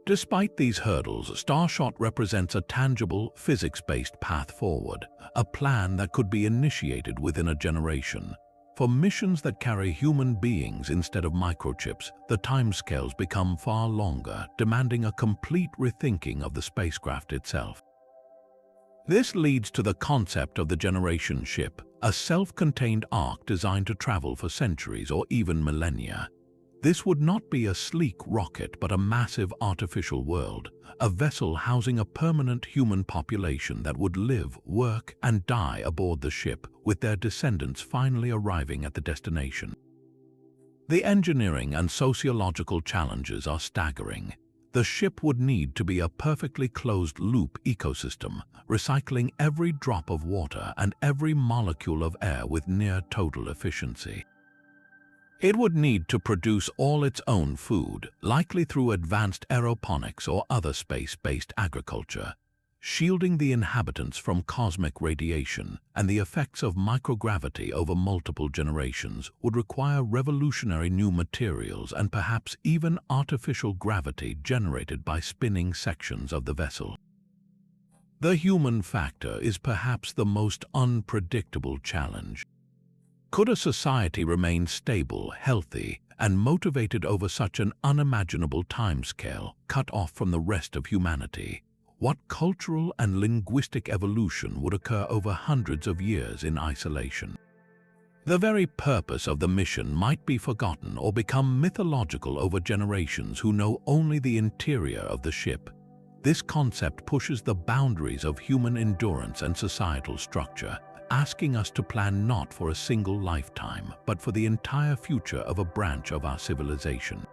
Despite these hurdles, Starshot represents a tangible, physics-based path forward, a plan that could be initiated within a generation. For missions that carry human beings instead of microchips, the timescales become far longer, demanding a complete rethinking of the spacecraft itself. This leads to the concept of the generation ship, a self-contained ark designed to travel for centuries or even millennia. This would not be a sleek rocket but a massive artificial world, a vessel housing a permanent human population that would live, work, and die aboard the ship, with their descendants finally arriving at the destination. The engineering and sociological challenges are staggering. The ship would need to be a perfectly closed-loop ecosystem, recycling every drop of water and every molecule of air with near-total efficiency. It would need to produce all its own food, likely through advanced aeroponics or other space-based agriculture. Shielding the inhabitants from cosmic radiation and the effects of microgravity over multiple generations would require revolutionary new materials and perhaps even artificial gravity generated by spinning sections of the vessel. The human factor is perhaps the most unpredictable challenge. Could a society remain stable, healthy, and motivated over such an unimaginable timescale, cut off from the rest of humanity? What cultural and linguistic evolution would occur over hundreds of years in isolation? The very purpose of the mission might be forgotten or become mythological over generations who know only the interior of the ship. This concept pushes the boundaries of human endurance and societal structure, asking us to plan not for a single lifetime, but for the entire future of a branch of our civilization.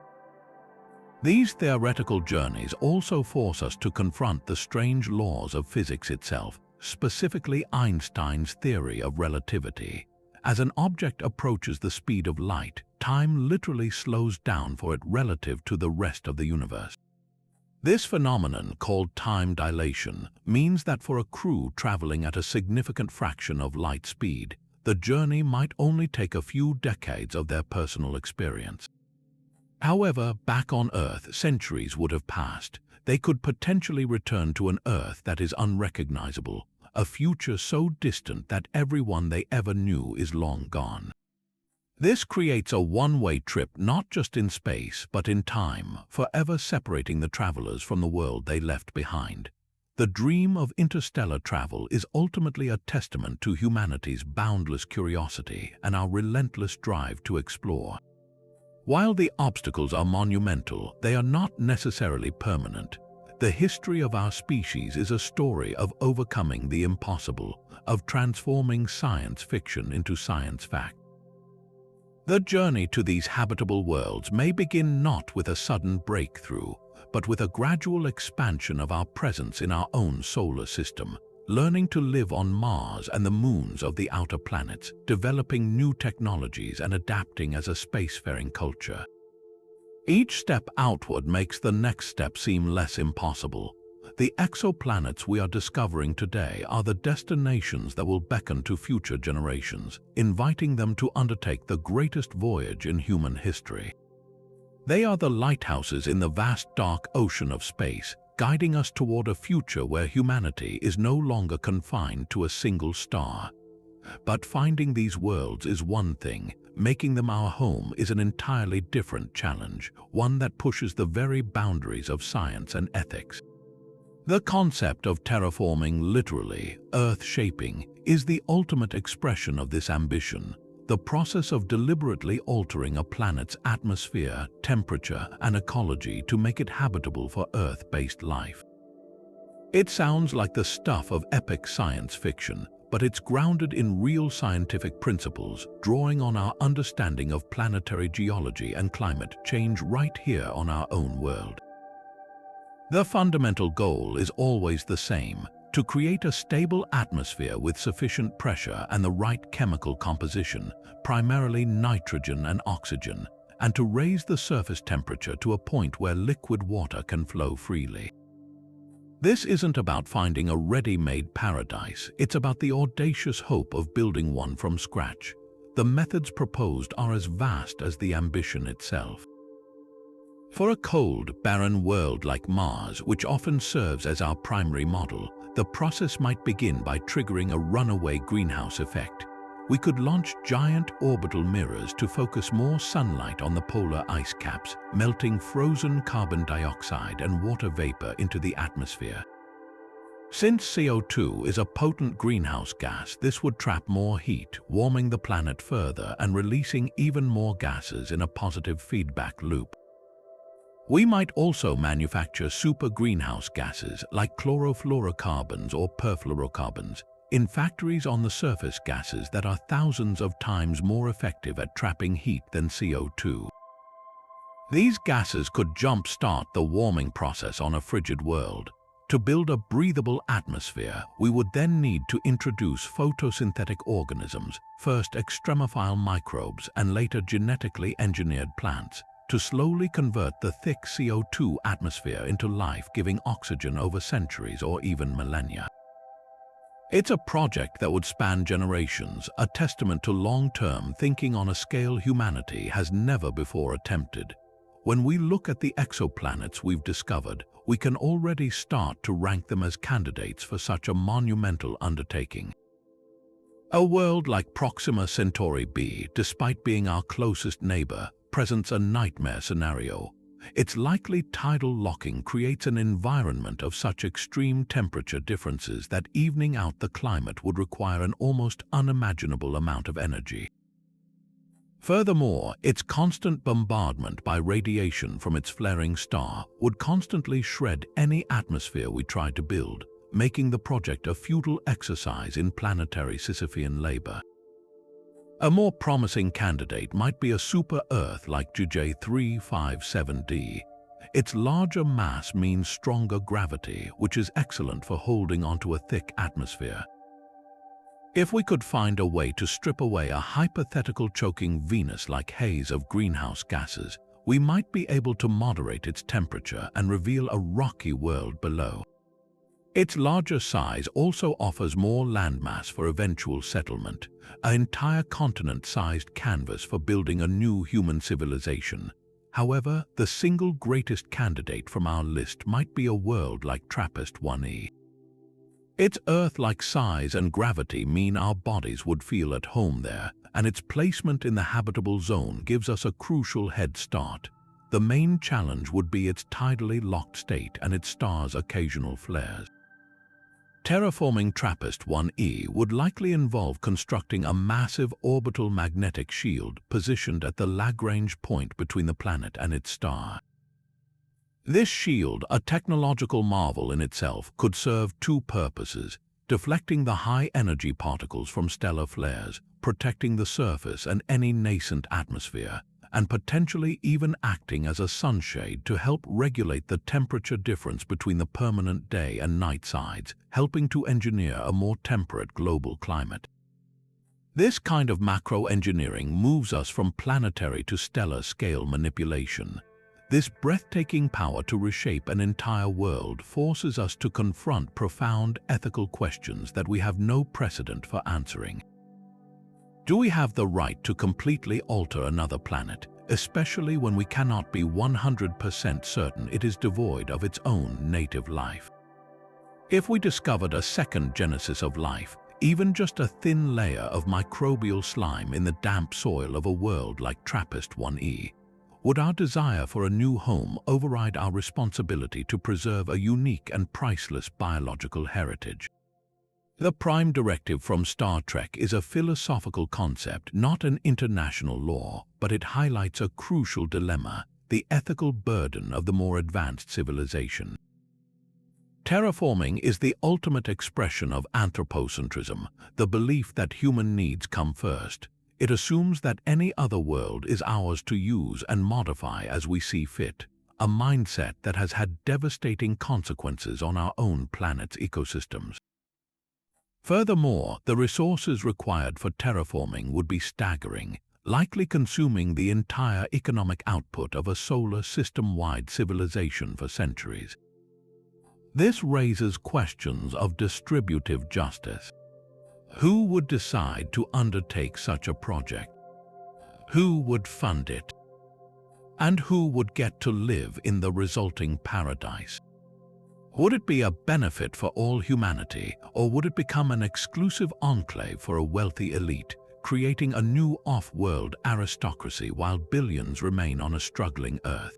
These theoretical journeys also force us to confront the strange laws of physics itself, specifically Einstein's theory of relativity. As an object approaches the speed of light, time literally slows down for it relative to the rest of the universe. This phenomenon, called time dilation, means that for a crew traveling at a significant fraction of light speed, the journey might only take a few decades of their personal experience. However, back on Earth, centuries would have passed. They could potentially return to an Earth that is unrecognizable, a future so distant that everyone they ever knew is long gone. This creates a one-way trip not just in space but in time, forever separating the travelers from the world they left behind. The dream of interstellar travel is ultimately a testament to humanity's boundless curiosity and our relentless drive to explore. While the obstacles are monumental, they are not necessarily permanent. The history of our species is a story of overcoming the impossible, of transforming science fiction into science fact. The journey to these habitable worlds may begin not with a sudden breakthrough, but with a gradual expansion of our presence in our own solar system, learning to live on Mars and the moons of the outer planets, developing new technologies and adapting as a spacefaring culture. Each step outward makes the next step seem less impossible. The exoplanets we are discovering today are the destinations that will beckon to future generations, inviting them to undertake the greatest voyage in human history. They are the lighthouses in the vast dark ocean of space, guiding us toward a future where humanity is no longer confined to a single star. But finding these worlds is one thing, making them our home is an entirely different challenge, one that pushes the very boundaries of science and ethics. The concept of terraforming, literally earth-shaping, is the ultimate expression of this ambition, the process of deliberately altering a planet's atmosphere, temperature, and ecology to make it habitable for Earth-based life. It sounds like the stuff of epic science fiction, but it's grounded in real scientific principles, drawing on our understanding of planetary geology and climate change right here on our own world. The fundamental goal is always the same: to create a stable atmosphere with sufficient pressure and the right chemical composition, primarily nitrogen and oxygen, and to raise the surface temperature to a point where liquid water can flow freely. This isn't about finding a ready-made paradise, it's about the audacious hope of building one from scratch. The methods proposed are as vast as the ambition itself. For a cold, barren world like Mars, which often serves as our primary model, the process might begin by triggering a runaway greenhouse effect. We could launch giant orbital mirrors to focus more sunlight on the polar ice caps, melting frozen carbon dioxide and water vapor into the atmosphere. Since CO2 is a potent greenhouse gas, this would trap more heat, warming the planet further and releasing even more gases in a positive feedback loop. We might also manufacture super greenhouse gases like chlorofluorocarbons or perfluorocarbons in factories on the surface, gases that are thousands of times more effective at trapping heat than CO2. These gases could jumpstart the warming process on a frigid world. To build a breathable atmosphere, we would then need to introduce photosynthetic organisms, first extremophile microbes and later genetically engineered plants, to slowly convert the thick CO2 atmosphere into life-giving oxygen over centuries or even millennia. It's a project that would span generations, a testament to long-term thinking on a scale humanity has never before attempted. When we look at the exoplanets we've discovered, we can already start to rank them as candidates for such a monumental undertaking. A world like Proxima Centauri b, despite being our closest neighbor, presents a nightmare scenario. Its likely tidal locking creates an environment of such extreme temperature differences that evening out the climate would require an almost unimaginable amount of energy. Furthermore, its constant bombardment by radiation from its flaring star would constantly shred any atmosphere we tried to build, making the project a futile exercise in planetary Sisyphean labor. A more promising candidate might be a super-Earth like GJ357d. Its larger mass means stronger gravity, which is excellent for holding onto a thick atmosphere. If we could find a way to strip away a hypothetical choking Venus-like haze of greenhouse gases, we might be able to moderate its temperature and reveal a rocky world below. Its larger size also offers more landmass for eventual settlement, an entire continent-sized canvas for building a new human civilization. However, the single greatest candidate from our list might be a world like TRAPPIST-1e. Its Earth-like size and gravity mean our bodies would feel at home there, and its placement in the habitable zone gives us a crucial head start. The main challenge would be its tidally locked state and its star's occasional flares. Terraforming TRAPPIST-1e would likely involve constructing a massive orbital magnetic shield positioned at the Lagrange point between the planet and its star. This shield, a technological marvel in itself, could serve two purposes: deflecting the high-energy particles from stellar flares, protecting the surface and any nascent atmosphere, and potentially even acting as a sunshade to help regulate the temperature difference between the permanent day and night sides, helping to engineer a more temperate global climate. This kind of macro-engineering moves us from planetary to stellar-scale manipulation. This breathtaking power to reshape an entire world forces us to confront profound ethical questions that we have no precedent for answering. Do we have the right to completely alter another planet, especially when we cannot be 100% certain it is devoid of its own native life? If we discovered a second genesis of life, even just a thin layer of microbial slime in the damp soil of a world like TRAPPIST-1e, would our desire for a new home override our responsibility to preserve a unique and priceless biological heritage? The prime directive from Star Trek is a philosophical concept, not an international law, but it highlights a crucial dilemma: the ethical burden of the more advanced civilization. Terraforming is the ultimate expression of anthropocentrism, the belief that human needs come first. It assumes that any other world is ours to use and modify as we see fit, a mindset that has had devastating consequences on our own planet's ecosystems. Furthermore, the resources required for terraforming would be staggering, likely consuming the entire economic output of a solar system-wide civilization for centuries. This raises questions of distributive justice. Who would decide to undertake such a project? Who would fund it? And who would get to live in the resulting paradise? Would it be a benefit for all humanity, or would it become an exclusive enclave for a wealthy elite, creating a new off-world aristocracy while billions remain on a struggling Earth?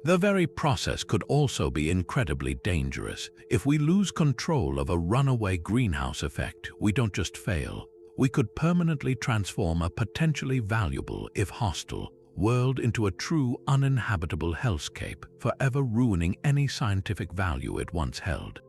The very process could also be incredibly dangerous. If we lose control of a runaway greenhouse effect, we don't just fail. We could permanently transform a potentially valuable, if hostile, world into a true uninhabitable hellscape, forever ruining any scientific value it once held.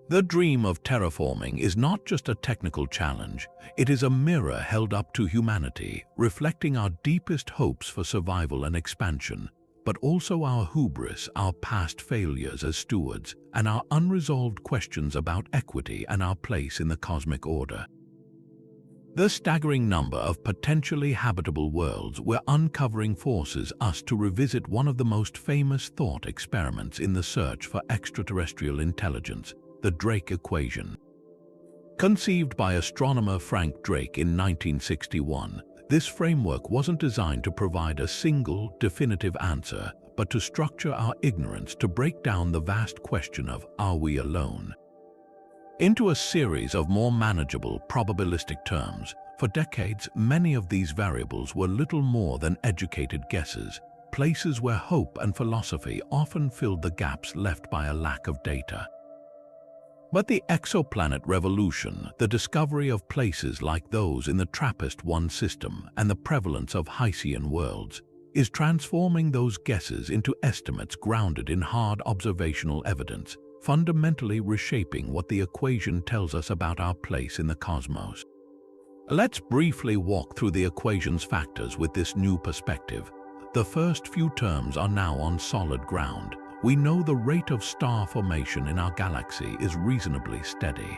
The dream of terraforming is not just a technical challenge, it is a mirror held up to humanity, reflecting our deepest hopes for survival and expansion, but also our hubris, our past failures as stewards, and our unresolved questions about equity and our place in the cosmic order. The staggering number of potentially habitable worlds we're uncovering forces us to revisit one of the most famous thought experiments in the search for extraterrestrial intelligence, the Drake equation. Conceived by astronomer Frank Drake in 1961, this framework wasn't designed to provide a single, definitive answer, but to structure our ignorance to break down the vast question of, are we alone? Into a series of more manageable, probabilistic terms. For decades, many of these variables were little more than educated guesses, places where hope and philosophy often filled the gaps left by a lack of data. But the exoplanet revolution, the discovery of places like those in the TRAPPIST-1 system and the prevalence of Hycean worlds, is transforming those guesses into estimates grounded in hard observational evidence, fundamentally reshaping what the equation tells us about our place in the cosmos. Let's briefly walk through the equation's factors with this new perspective. The first few terms are now on solid ground. We know the rate of star formation in our galaxy is reasonably steady.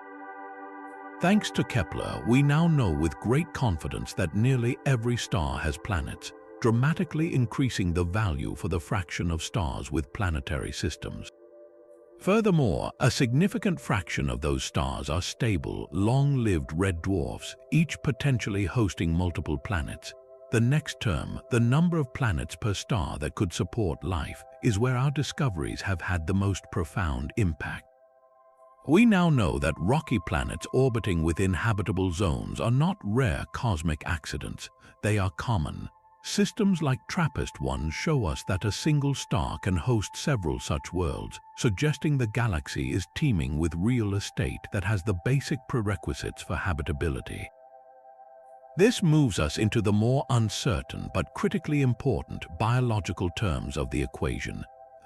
Thanks to Kepler, we now know with great confidence that nearly every star has planets, dramatically increasing the value for the fraction of stars with planetary systems. Furthermore, a significant fraction of those stars are stable, long-lived red dwarfs, each potentially hosting multiple planets. The next term, the number of planets per star that could support life, is where our discoveries have had the most profound impact. We now know that rocky planets orbiting within habitable zones are not rare cosmic accidents, they are common. Systems like TRAPPIST-1 show us that a single star can host several such worlds, suggesting the galaxy is teeming with real estate that has the basic prerequisites for habitability. This moves us into the more uncertain but critically important biological terms of the equation.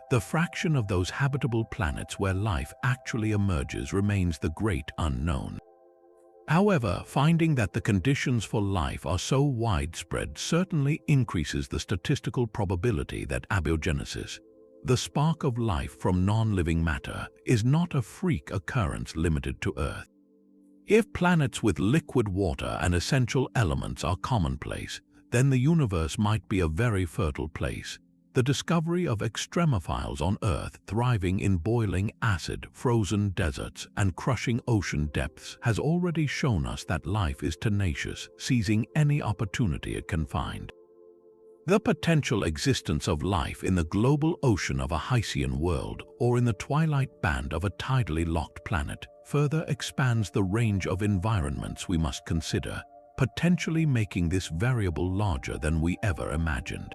The fraction of those habitable planets where life actually emerges remains the great unknown. However, finding that the conditions for life are so widespread certainly increases the statistical probability that abiogenesis, the spark of life from non-living matter, is not a freak occurrence limited to Earth. If planets with liquid water and essential elements are commonplace, then the universe might be a very fertile place. The discovery of extremophiles on Earth thriving in boiling acid, frozen deserts, and crushing ocean depths has already shown us that life is tenacious, seizing any opportunity it can find. The potential existence of life in the global ocean of a Hycean world or in the twilight band of a tidally locked planet further expands the range of environments we must consider, potentially making this variable larger than we ever imagined.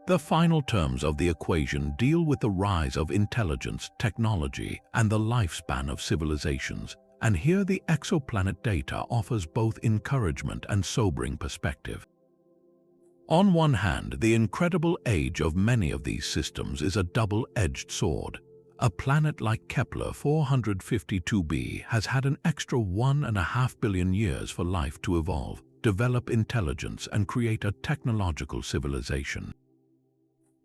The final terms of the equation deal with the rise of intelligence, technology, and the lifespan of civilizations, and here the exoplanet data offers both encouragement and sobering perspective. On one hand, the incredible age of many of these systems is a double-edged sword. A planet like Kepler 452b has had an extra 1.5 billion years for life to evolve, develop intelligence, and create a technological civilization.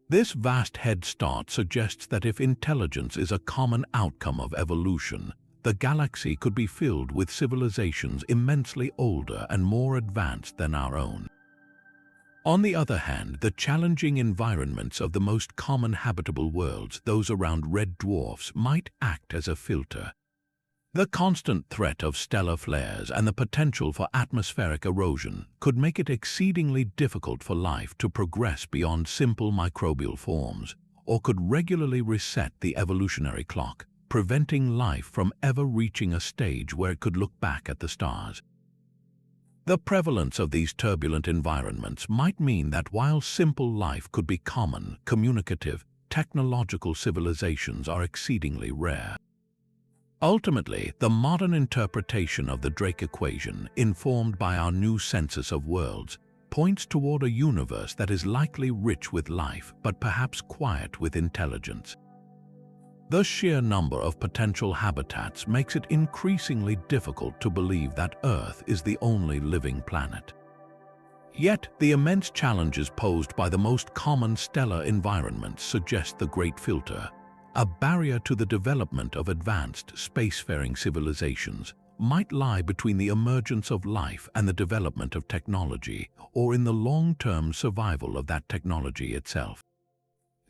This vast head start suggests that if intelligence is a common outcome of evolution, the galaxy could be filled with civilizations immensely older and more advanced than our own. On the other hand, the challenging environments of the most common habitable worlds, those around red dwarfs, might act as a filter. The constant threat of stellar flares and the potential for atmospheric erosion could make it exceedingly difficult for life to progress beyond simple microbial forms, or could regularly reset the evolutionary clock, preventing life from ever reaching a stage where it could look back at the stars. The prevalence of these turbulent environments might mean that while simple life could be common, communicative, technological civilizations are exceedingly rare. Ultimately, the modern interpretation of the Drake equation, informed by our new census of worlds, points toward a universe that is likely rich with life, but perhaps quiet with intelligence. The sheer number of potential habitats makes it increasingly difficult to believe that Earth is the only living planet. Yet, the immense challenges posed by the most common stellar environments suggest the Great Filter, a barrier to the development of advanced spacefaring civilizations, might lie between the emergence of life and the development of technology, or in the long-term survival of that technology itself.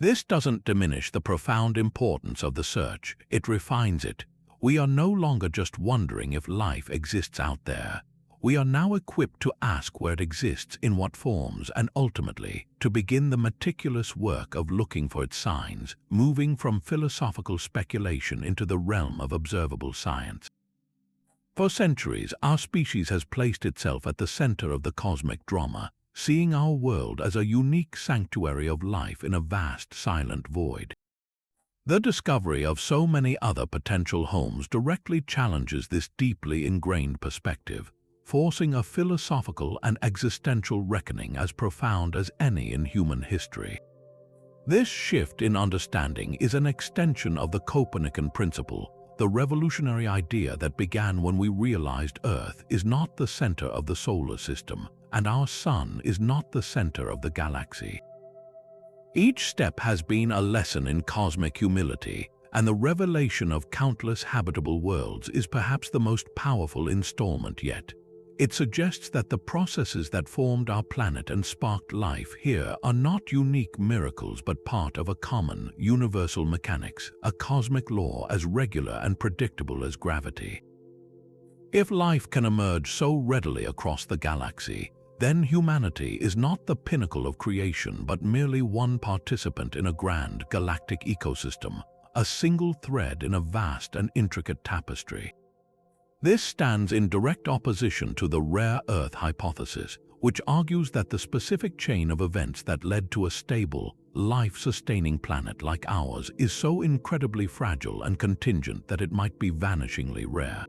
This doesn't diminish the profound importance of the search, it refines it. We are no longer just wondering if life exists out there. We are now equipped to ask where it exists, in what forms, and ultimately, to begin the meticulous work of looking for its signs, moving from philosophical speculation into the realm of observable science. For centuries, our species has placed itself at the center of the cosmic drama, seeing our world as a unique sanctuary of life in a vast, silent void. The discovery of so many other potential homes directly challenges this deeply ingrained perspective, forcing a philosophical and existential reckoning as profound as any in human history. This shift in understanding is an extension of the Copernican principle, the revolutionary idea that began when we realized Earth is not the center of the solar system, and our Sun is not the center of the galaxy. Each step has been a lesson in cosmic humility, and the revelation of countless habitable worlds is perhaps the most powerful installment yet. It suggests that the processes that formed our planet and sparked life here are not unique miracles but part of a common, universal mechanics, a cosmic law as regular and predictable as gravity. If life can emerge so readily across the galaxy, then humanity is not the pinnacle of creation but merely one participant in a grand galactic ecosystem, a single thread in a vast and intricate tapestry. This stands in direct opposition to the rare Earth hypothesis, which argues that the specific chain of events that led to a stable, life-sustaining planet like ours is so incredibly fragile and contingent that it might be vanishingly rare.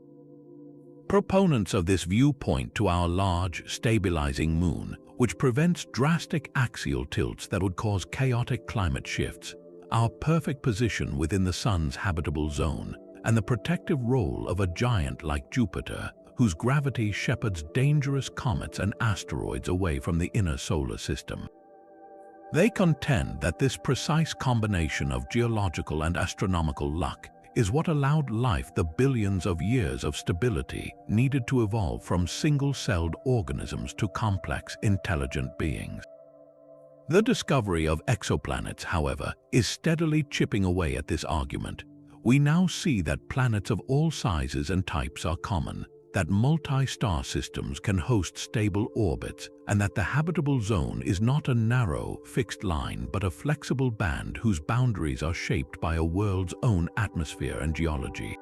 Proponents of this view point to our large, stabilizing moon, which prevents drastic axial tilts that would cause chaotic climate shifts, our perfect position within the Sun's habitable zone, and the protective role of a giant like Jupiter, whose gravity shepherds dangerous comets and asteroids away from the inner solar system. They contend that this precise combination of geological and astronomical luck is what allowed life the billions of years of stability needed to evolve from single-celled organisms to complex, intelligent beings. The discovery of exoplanets, however, is steadily chipping away at this argument. We now see that planets of all sizes and types are common, that multi-star systems can host stable orbits, and that the habitable zone is not a narrow, fixed line but a flexible band whose boundaries are shaped by a world's own atmosphere and geology.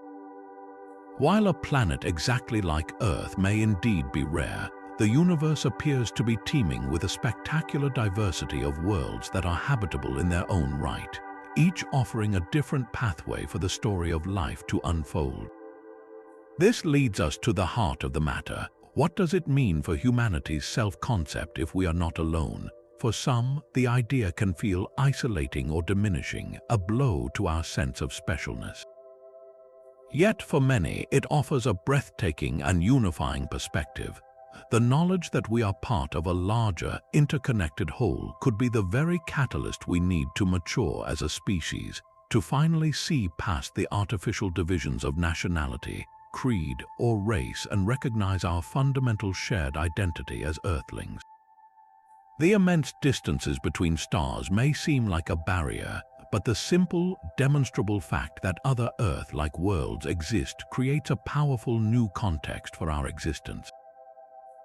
While a planet exactly like Earth may indeed be rare, the universe appears to be teeming with a spectacular diversity of worlds that are habitable in their own right, each offering a different pathway for the story of life to unfold. This leads us to the heart of the matter. What does it mean for humanity's self-concept if we are not alone? For some, the idea can feel isolating or diminishing, a blow to our sense of specialness. Yet for many, it offers a breathtaking and unifying perspective. The knowledge that we are part of a larger, interconnected whole could be the very catalyst we need to mature as a species, to finally see past the artificial divisions of nationality, creed, or race and recognize our fundamental shared identity as Earthlings. The immense distances between stars may seem like a barrier, but the simple, demonstrable fact that other Earth-like worlds exist creates a powerful new context for our existence.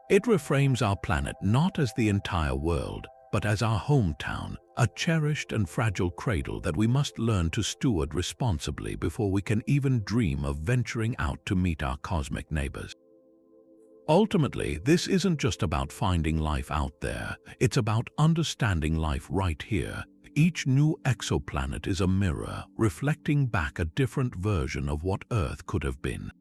It reframes our planet not as the entire world, but as our hometown, a cherished and fragile cradle that we must learn to steward responsibly before we can even dream of venturing out to meet our cosmic neighbors. Ultimately, this isn't just about finding life out there, it's about understanding life right here. Each new exoplanet is a mirror, reflecting back a different version of what Earth could have been.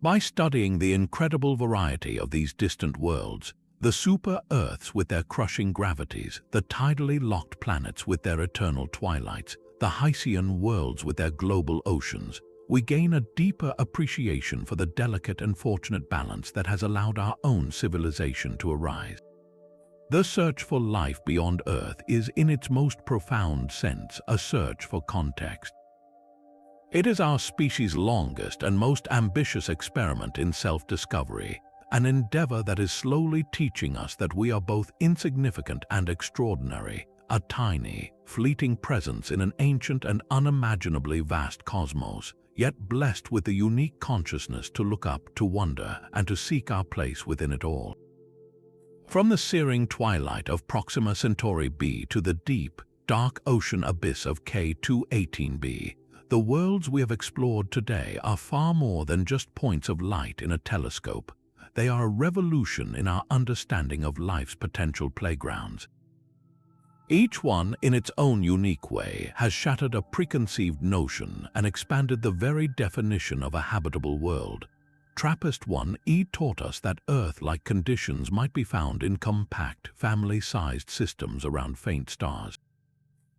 By studying the incredible variety of these distant worlds, the super-Earths with their crushing gravities, the tidally locked planets with their eternal twilights, the Hycean worlds with their global oceans, we gain a deeper appreciation for the delicate and fortunate balance that has allowed our own civilization to arise. The search for life beyond Earth is, in its most profound sense, a search for context. It is our species' longest and most ambitious experiment in self-discovery, an endeavor that is slowly teaching us that we are both insignificant and extraordinary, a tiny, fleeting presence in an ancient and unimaginably vast cosmos, yet blessed with the unique consciousness to look up, to wonder, and to seek our place within it all. From the searing twilight of Proxima Centauri b to the deep, dark ocean abyss of K218b, the worlds we have explored today are far more than just points of light in a telescope. They are a revolution in our understanding of life's potential playgrounds. Each one, in its own unique way, has shattered a preconceived notion and expanded the very definition of a habitable world. TRAPPIST-1e taught us that Earth-like conditions might be found in compact, family-sized systems around faint stars.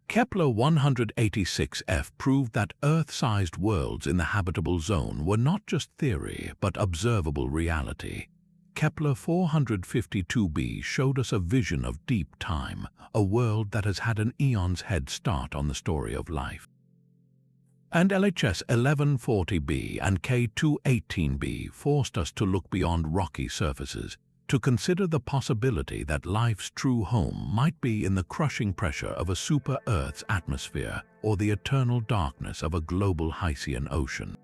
Kepler 186f proved that Earth-sized worlds in the habitable zone were not just theory, but observable reality. Kepler 452b showed us a vision of deep time, a world that has had an eon's head start on the story of life. And LHS 1140b and K218b forced us to look beyond rocky surfaces, to consider the possibility that life's true home might be in the crushing pressure of a super-Earth's atmosphere or the eternal darkness of a global Hycean ocean.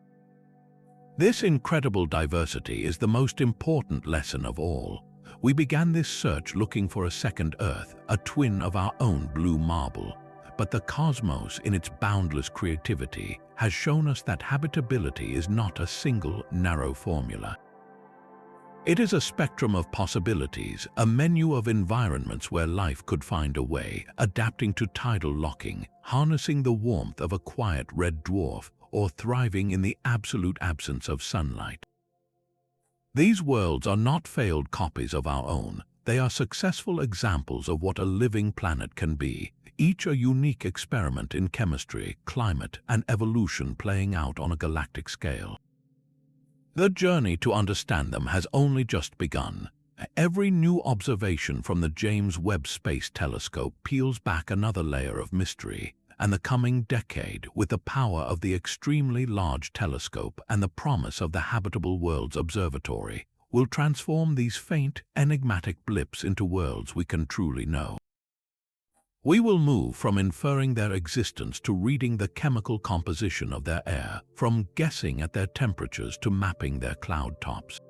This incredible diversity is the most important lesson of all. We began this search looking for a second Earth, a twin of our own blue marble. But the cosmos, in its boundless creativity, has shown us that habitability is not a single, narrow formula. It is a spectrum of possibilities, a menu of environments where life could find a way, adapting to tidal locking, harnessing the warmth of a quiet red dwarf, or thriving in the absolute absence of sunlight. These worlds are not failed copies of our own. They are successful examples of what a living planet can be, each a unique experiment in chemistry, climate, and evolution playing out on a galactic scale. The journey to understand them has only just begun. Every new observation from the James Webb Space Telescope peels back another layer of mystery, and the coming decade, with the power of the extremely large telescope and the promise of the Habitable Worlds Observatory, will transform these faint, enigmatic blips into worlds we can truly know. We will move from inferring their existence to reading the chemical composition of their air, from guessing at their temperatures to mapping their cloud tops.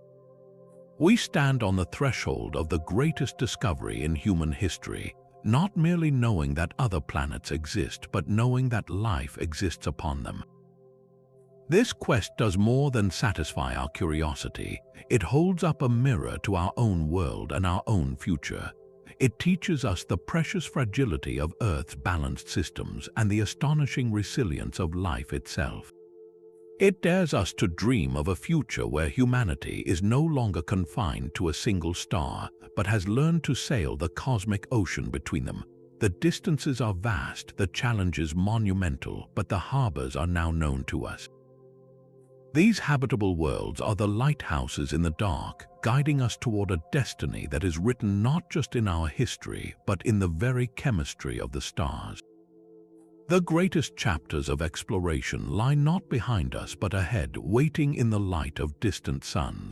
We stand on the threshold of the greatest discovery in human history, not merely knowing that other planets exist, but knowing that life exists upon them. This quest does more than satisfy our curiosity. It holds up a mirror to our own world and our own future. It teaches us the precious fragility of Earth's balanced systems and the astonishing resilience of life itself. It dares us to dream of a future where humanity is no longer confined to a single star, but has learned to sail the cosmic ocean between them. The distances are vast, the challenges monumental, but the harbors are now known to us. These habitable worlds are the lighthouses in the dark, guiding us toward a destiny that is written not just in our history, but in the very chemistry of the stars. The greatest chapters of exploration lie not behind us but ahead, waiting in the light of distant suns.